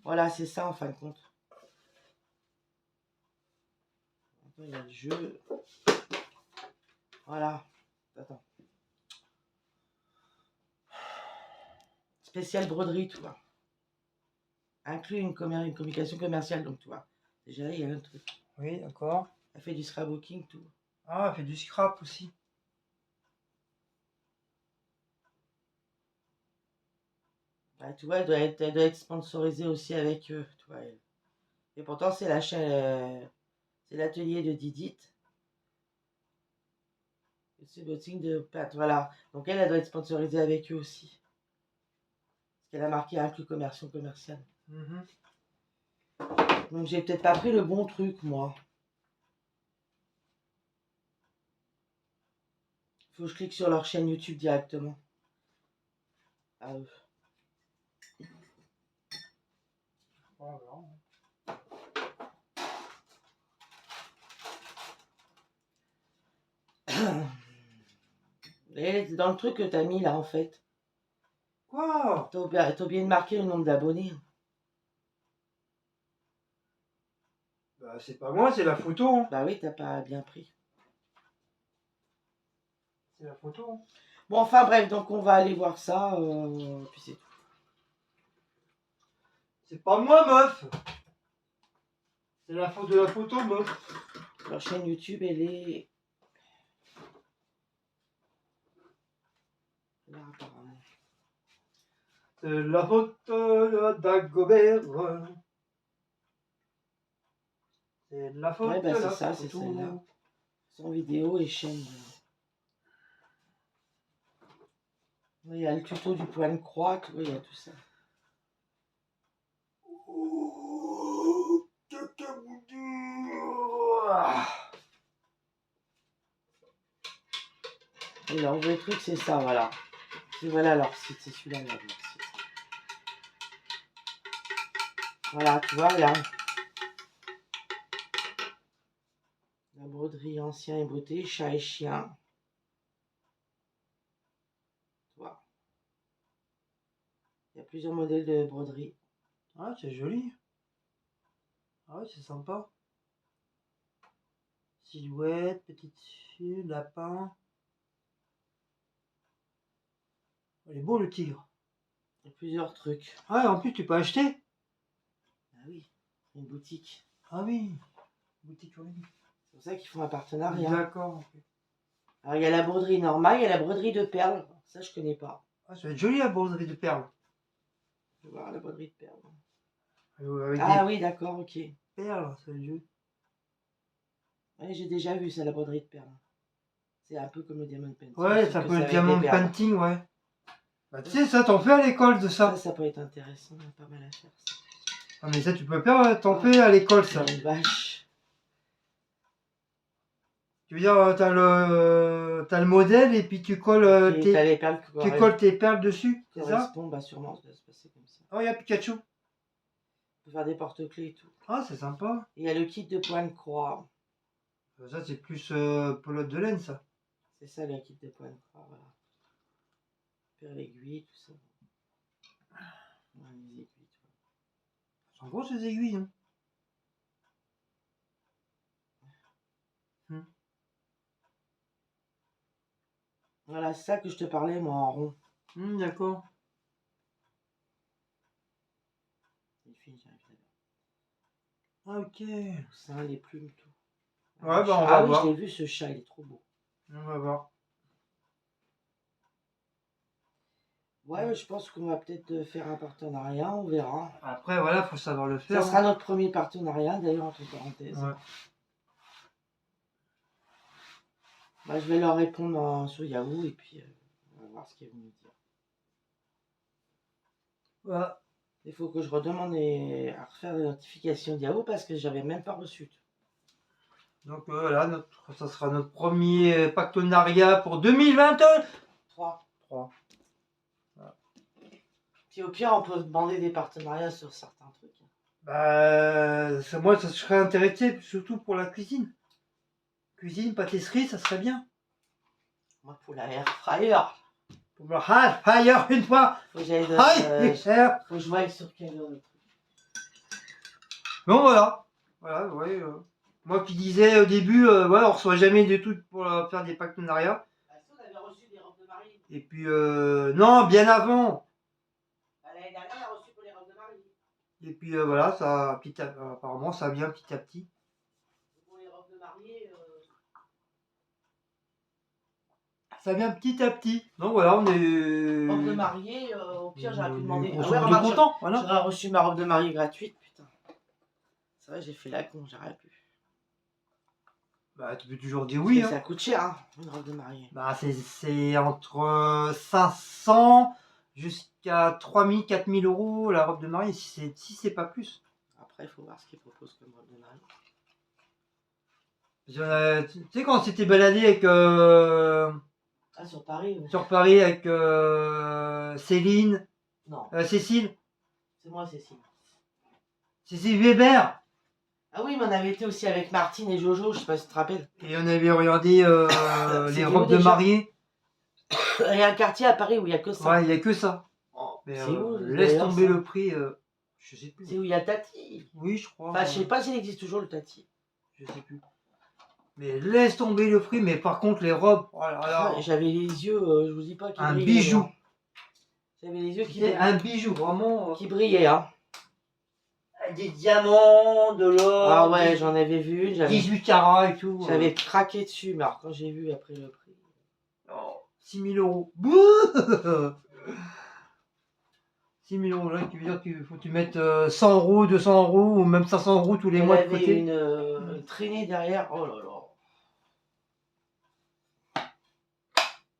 Voilà, c'est ça, en fin de compte. Il y a le jeu. Voilà. Attends. Spécial broderie, tu vois. inclut une communication commerciale. Donc, tu vois, déjà, il y a un truc. Oui, d'accord. Elle fait du scrapbooking, tout. Ah, elle fait du scrap aussi. Bah, tu vois, elle doit être sponsorisée aussi avec eux. Tu vois, elle. Et pourtant, c'est la chaîne, c'est l'atelier de Didit. C'est booting de pâte, voilà. Donc elle doit être sponsorisée avec eux aussi. Parce qu'elle a marqué inclus commerciale. Donc j'ai peut-être pas pris le bon truc, moi. Faut que je clique sur leur chaîne YouTube directement. À eux. Et dans le truc que t'as mis là en fait. Quoi? T'as oublié de marquer le nombre d'abonnés. Bah, c'est pas moi, c'est la photo. Hein. Bah oui, t'as pas bien pris. C'est la photo. Hein. Bon, enfin bref, donc on va aller voir ça. Puis c'est tout. C'est pas moi, meuf. C'est la faute de la photo, meuf. Leur chaîne YouTube, elle est. Là, apparemment. C'est la faute de Dagobert. C'est la faute Ouais, bah de c'est la ça, photo. c'est celle-là. Son vidéo et chaîne. Il y a le tuto du point de croix, tu vois, il y a tout ça. Et leur vrai truc, c'est ça, voilà. Et voilà leur site, c'est celui-là, leur site. Voilà, tu vois, là. La broderie ancien et beauté, chat et chien. Tu vois. Il y a plusieurs modèles de broderie. Ah, c'est joli. Ah ouais, c'est sympa. Silhouette, petite fille, lapin. Il est beau le tigre. Il y a plusieurs trucs. Ah, en plus tu peux acheter. Ah oui, une boutique. Ah oui, boutique en ligne. C'est pour ça qu'ils font un partenariat. D'accord. Okay. Alors il y a la broderie normale, il y a la broderie de perles. Ça, je connais pas. Ah, ça va être joli la broderie de perles. Je vais voir la broderie de perles. Avec ah oui, d'accord, ok. Perles, ça va être joli. Ouais, j'ai déjà vu ça, la broderie de perles. C'est un peu comme le diamond painting. Ouais, ça peut être diamond painting, ouais. Bah, tu sais, ça t'en fais à l'école de ça. Ça peut être intéressant, il y a pas mal à faire ça. Ah, mais ça, tu peux faire, t'en fais à l'école, ça. Une vache. Tu veux dire, t'as le modèle et puis tu colles, les perles tu colles tes perles dessus, c'est ça? Bah sûrement, ça va se passer comme ça. Oh, il y a Pikachu. On peut faire des porte-clés et tout. Ah, c'est sympa. Et il y a le kit de point de croix. Ça, c'est plus pelote de laine, ça. C'est ça, le kit de point de croix, voilà. Faire l'aiguille, tout ça. Ouais, les aiguilles, tu vois. Elles sont grosses, ces aiguilles, hein. Voilà, c'est ça que je te parlais, moi, en rond. D'accord. Les filles, j'arrive Ah, ok. Le sein, les plumes, tout. Ouais, bah on va voir. Ah oui, je l'ai vu, ce chat, il est trop beau. On va voir. Ouais, je pense qu'on va peut-être faire un partenariat, on verra. Après, voilà, faut savoir le faire. Ça sera notre premier partenariat, d'ailleurs, entre parenthèses. Ouais. Bah, je vais leur répondre sur Yahoo et puis on va voir ce qu'ils vont me dire. Ouais. Il faut que je redemande à refaire les notifications de Yahoo parce que j'avais même pas reçu. Donc voilà, ça sera notre premier partenariat pour 2023. 3. Voilà. Puis au pire, on peut demander des partenariats sur certains trucs. Bah, moi, ça serait intéressé, surtout pour la cuisine. Cuisine, pâtisserie, ça serait bien. Moi, pour la air fryer. Pour le air fryer une fois. Faut que j'aille faut que je voie sur quelle heure le truc. Bon, voilà. Voilà, ouais. Moi qui disais au début, ouais, on reçoit jamais des trucs pour faire des partenariats. Bah, si, on avait reçu des robes de mariée. Et puis, non, bien avant. Bah, l'année dernière, on a reçu pour les robes de mariée. Et puis voilà, ça, apparemment ça vient petit à petit. Pour les robes de mariée, Ça vient petit à petit. Donc voilà, on est. robe de mariée, au pire, j'aurais pu demander. Grosso modo content, voilà. J'aurais reçu ma robe de mariée gratuite, putain. C'est vrai, j'ai fait la con, j'aurais pu. Bah, tu peux toujours dire oui. Hein. Ça coûte cher, hein, une robe de mariée. Bah, c'est entre 500 jusqu'à 3000, 4000 euros la robe de mariée, si c'est pas plus. Après, il faut voir ce qu'ils proposent comme robe de mariée. Tu sais, quand on s'était baladé avec. Ah, sur Paris, oui. Sur Paris avec Céline. Non. Cécile. C'est moi, Cécile. Cécile Weber. Ah oui, mais on avait été aussi avec Martine et Jojo, je sais pas si tu te rappelles. Et on avait regardé les robes de mariée. Il y a un quartier à Paris où il n'y a que ça. Ouais, il n'y a que ça. Mais laisse tomber le prix. Je sais plus. C'est où il y a Tati. Oui, je crois. Enfin, je sais pas s'il existe toujours le Tati. Je sais plus. Mais laisse tomber le prix. Mais par contre, les robes. Oh là là. J'avais les yeux, je vous dis pas. Qui un bijou. J'avais les yeux qui brillaient. Un bijou, vraiment. Qui brillait, hein. Des diamants, de l'or. Ah ouais, j'en avais vu une. 18 carats et tout. J'avais craqué dessus, mais alors quand j'ai vu après le prix. Oh, 6 000 euros. 6 000 euros, là, qui veut dire qu'il faut que tu mettes 100 euros, 200 euros ou même 500 euros tous les mois de côté. Il y avait une traînée derrière. Oh là là.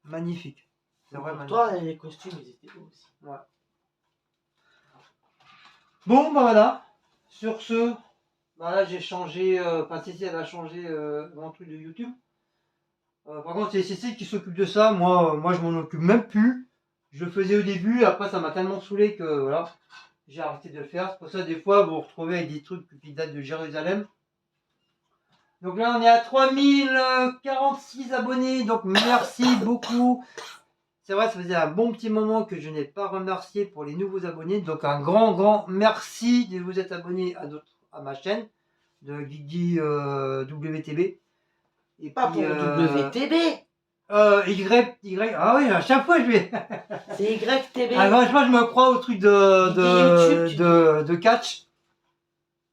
Magnifique. C'est vrai, magnifique. Toi, les costumes, ils étaient beaux aussi. Ouais. Bon, bah voilà. Sur ce, bah là, j'ai changé. Enfin, Cécile, elle a changé mon truc de YouTube. Par contre, c'est Cécile qui s'occupe de ça. Moi, je m'en occupe même plus. Je le faisais au début. Après, ça m'a tellement saoulé que voilà, j'ai arrêté de le faire. C'est pour ça, des fois, vous vous retrouvez avec des trucs qui datent de Jérusalem. Donc là, on est à 3046 abonnés. Donc, merci beaucoup. C'est vrai, ça faisait un bon petit moment que je n'ai pas remercié pour les nouveaux abonnés. Donc, un grand merci de vous être abonné à ma chaîne de Guigui WTB. Et pas pour WTB. Ah oui, à chaque fois je vais. C'est YTB. Ah, franchement, je me crois au truc de catch.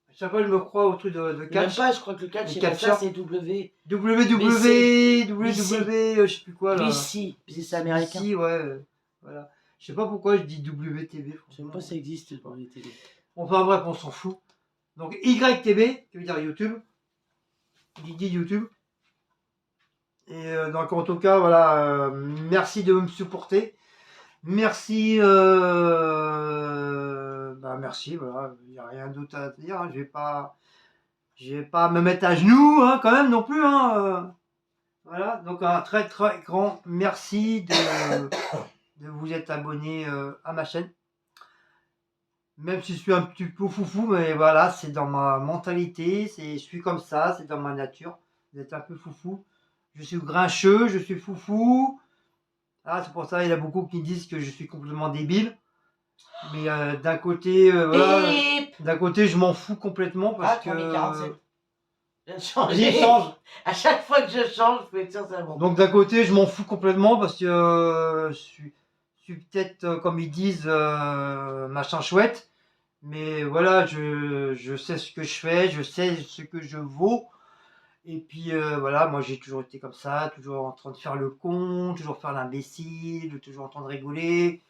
À chaque fois, je me crois au truc de catch. Même pas, je crois que le catch, c'est pas ça, c'est W. je sais plus quoi là. BC, c'est américain. BC, ouais. Voilà. Je sais pas pourquoi je dis WTB. Je sais même pas si ça existe WTB. Enfin bref, on s'en fout. Donc YTB, qui veut dire YouTube. Guigui YouTube. Et donc en tout cas, voilà, merci de me supporter. Merci, merci, voilà, il n'y a rien d'autre à dire. Hein. Je vais pas me mettre à genoux, hein, quand même non plus. Hein, voilà, donc un très grand merci de vous être abonné à ma chaîne. Même si je suis un petit peu foufou, mais voilà, c'est dans ma mentalité, je suis comme ça, c'est dans ma nature, d'être un peu foufou. Je suis grincheux, je suis foufou. Ah, c'est pour ça il y a beaucoup qui disent que je suis complètement débile. Mais d'un côté, voilà, d'un côté, je m'en fous complètement parce que. 47. Je change. À chaque fois que je change, je peux être sûr que ça va. Donc d'un côté, je m'en fous complètement parce que je suis peut-être, comme ils disent, machin chouette. Mais voilà, je sais ce que je fais, je sais ce que je vaux. Et puis voilà, moi j'ai toujours été comme ça, toujours en train de faire le con, toujours faire l'imbécile, toujours en train de rigoler,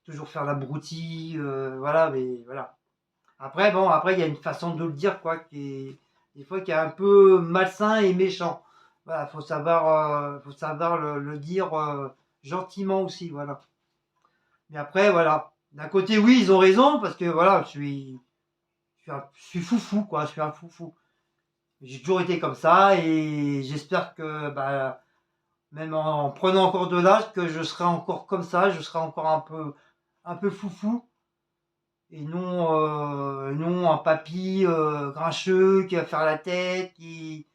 toujours faire l'abruti, voilà, mais voilà. Après, il y a une façon de le dire, quoi, des fois qui est un peu malsain et méchant. Voilà, faut savoir le dire gentiment aussi, voilà. Mais après, voilà. D'un côté, oui, ils ont raison, parce que voilà, je suis foufou, quoi, je suis un foufou. J'ai toujours été comme ça et j'espère que même en prenant encore de l'âge, que je serai encore comme ça, je serai encore un peu foufou et non un papy grincheux qui va faire la tête, qui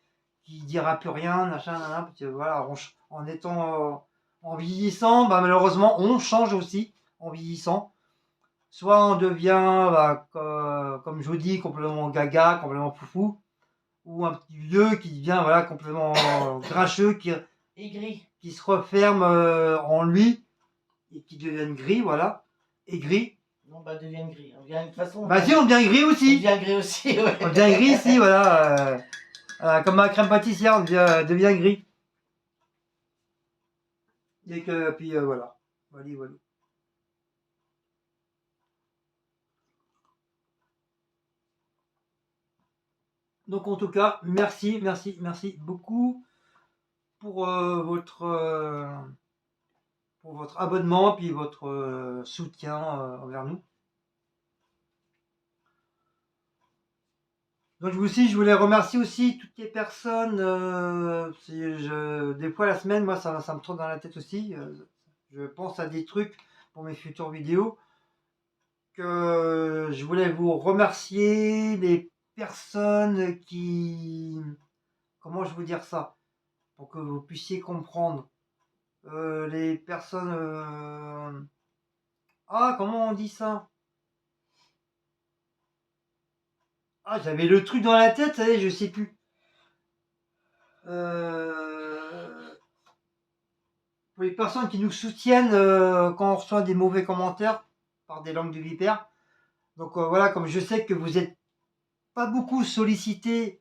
dira plus rien, machin, parce que voilà, en étant en vieillissant, malheureusement, on change aussi en vieillissant. Soit on devient, comme je vous dis, complètement gaga, complètement foufou, ou un petit vieux qui devient voilà complètement grincheux, qui se referme en lui et qui devient gris, voilà, aigri. Non, bah devienne gris. On vient, de toute façon. Bah si, on devient gris aussi. On devient gris aussi, ouais. On devient gris ici, voilà. Comme ma crème pâtissière, on devient gris. Et que, puis voilà. Voilà, voilà. Donc en tout cas, merci beaucoup pour votre abonnement puis votre soutien envers nous. Donc aussi, je voulais remercier aussi toutes les personnes. Des fois la semaine, moi ça me tourne dans la tête aussi. Je pense à des trucs pour mes futures vidéos. Que je voulais vous remercier les personnes qui... Comment je veux dire ça? Pour que vous puissiez comprendre. Les personnes... Ah, comment on dit ça? Ah, j'avais le truc dans la tête, ça y est, je sais plus. Pour les personnes qui nous soutiennent quand on reçoit des mauvais commentaires par des langues de vipère. Donc voilà, comme je sais que vous n'êtes pas beaucoup sollicité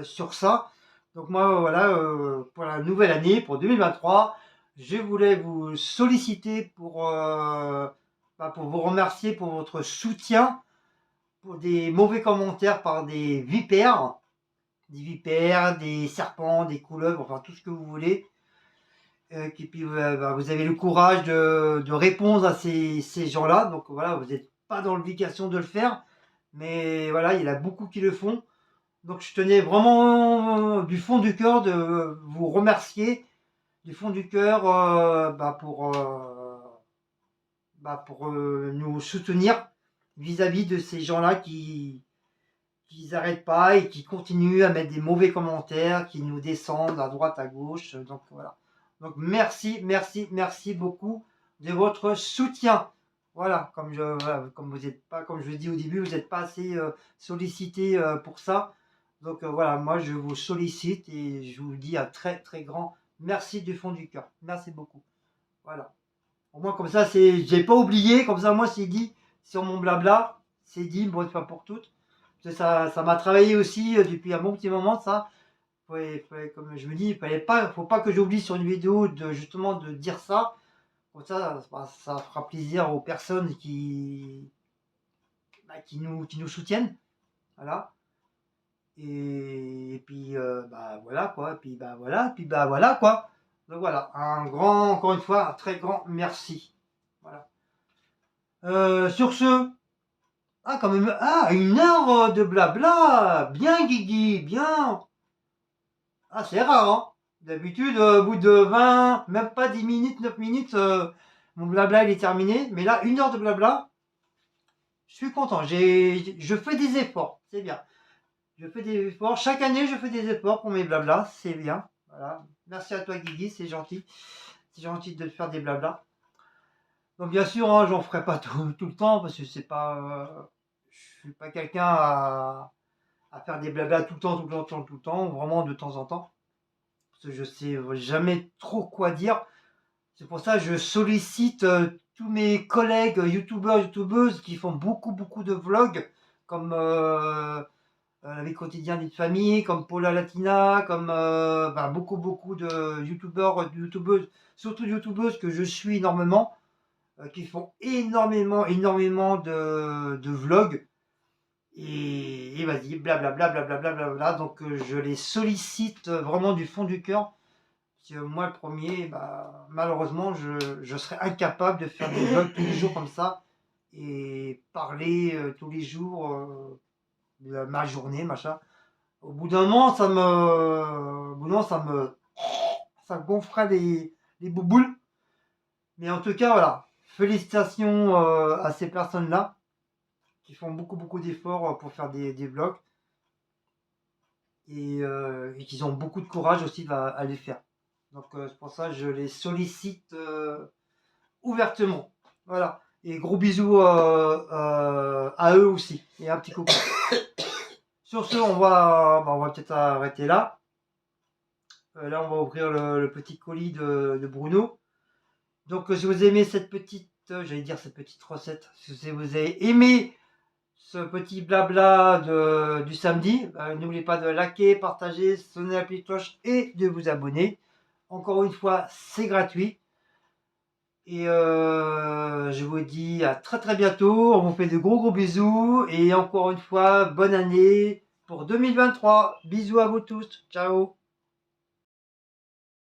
sur ça. Donc moi, voilà, pour la nouvelle année, pour 2023, je voulais vous solliciter pour vous remercier pour votre soutien, pour des mauvais commentaires par des vipères, des serpents, des couleuvres, enfin tout ce que vous voulez. Et puis vous avez le courage de répondre à ces gens-là. Donc voilà, vous n'êtes pas dans l'obligation de le faire, mais voilà, il y en a beaucoup qui le font. Donc je tenais vraiment du fond du cœur de vous remercier, du fond du cœur pour nous soutenir vis-à-vis de ces gens-là qui n'arrêtent pas et qui continuent à mettre des mauvais commentaires, qui nous descendent à droite, à gauche. Donc voilà. Donc merci beaucoup de votre soutien. Voilà, comme vous êtes pas, comme je l'ai dit au début, vous n'êtes pas assez sollicité pour ça. Donc voilà, moi je vous sollicite et je vous dis un très grand merci du fond du cœur. Merci beaucoup. Voilà. Au moins comme ça, j'ai pas oublié, comme ça moi c'est dit sur mon blabla, c'est dit, bon, une fois pour toutes. Ça m'a travaillé aussi depuis un bon petit moment, ça. Comme je me dis, faut pas que j'oublie sur une vidéo justement de dire ça. Comme ça fera plaisir aux personnes qui nous soutiennent. Voilà. Et puis voilà quoi. Et puis voilà quoi. Donc voilà, encore une fois, un très grand merci. Voilà. Sur ce, quand même, 1 heure de blabla, bien Guigui, bien. Ah, c'est rare, hein. D'habitude, au bout de 20, même pas 10 minutes, 9 minutes, mon blabla il est terminé. Mais là, 1 heure de blabla, je suis content. Je fais des efforts, c'est bien. Je fais des efforts. Chaque année, je fais des efforts pour mes blablas, c'est bien. Voilà. Merci à toi, Guigui, c'est gentil. C'est gentil de faire des blablas. Donc, bien sûr, hein, j'en ferai pas tout le temps parce que c'est pas. Je suis pas quelqu'un à faire des blablas tout le temps, vraiment de temps en temps. Parce que je sais jamais trop quoi dire. C'est pour ça que je sollicite tous mes collègues youtubeuses qui font beaucoup de vlogs, comme la vie quotidienne d'une famille, comme Paula Latina, comme beaucoup de youtubeuses, surtout youtubeuses que je suis énormément, qui font énormément de vlogs. Et vas-y, blablabla. Donc je les sollicite vraiment du fond du cœur. Parce que moi, le premier, malheureusement, je serais incapable de faire des vlogs tous les jours comme ça et parler tous les jours de ma journée, machin. Au bout d'un moment, ça me gonflerait les bouboules. Mais en tout cas, voilà. Félicitations à ces personnes-là qui font beaucoup d'efforts pour faire des vlogs et qui ont beaucoup de courage aussi à les faire. Donc c'est pour ça que je les sollicite ouvertement. Voilà. Et gros bisous à eux aussi. Et un petit coucou. Sur ce, on va peut-être arrêter là. Là, on va ouvrir le petit colis de Bruno. Donc si vous aimez cette petite j'allais dire cette petite recette. Si vous avez aimé ce petit blabla du samedi, n'oubliez pas de liker, partager, sonner la petite cloche et de vous abonner. Encore une fois, c'est gratuit. Et je vous dis à très très bientôt. On vous fait de gros bisous. Et encore une fois, bonne année pour 2023. Bisous à vous tous. Ciao.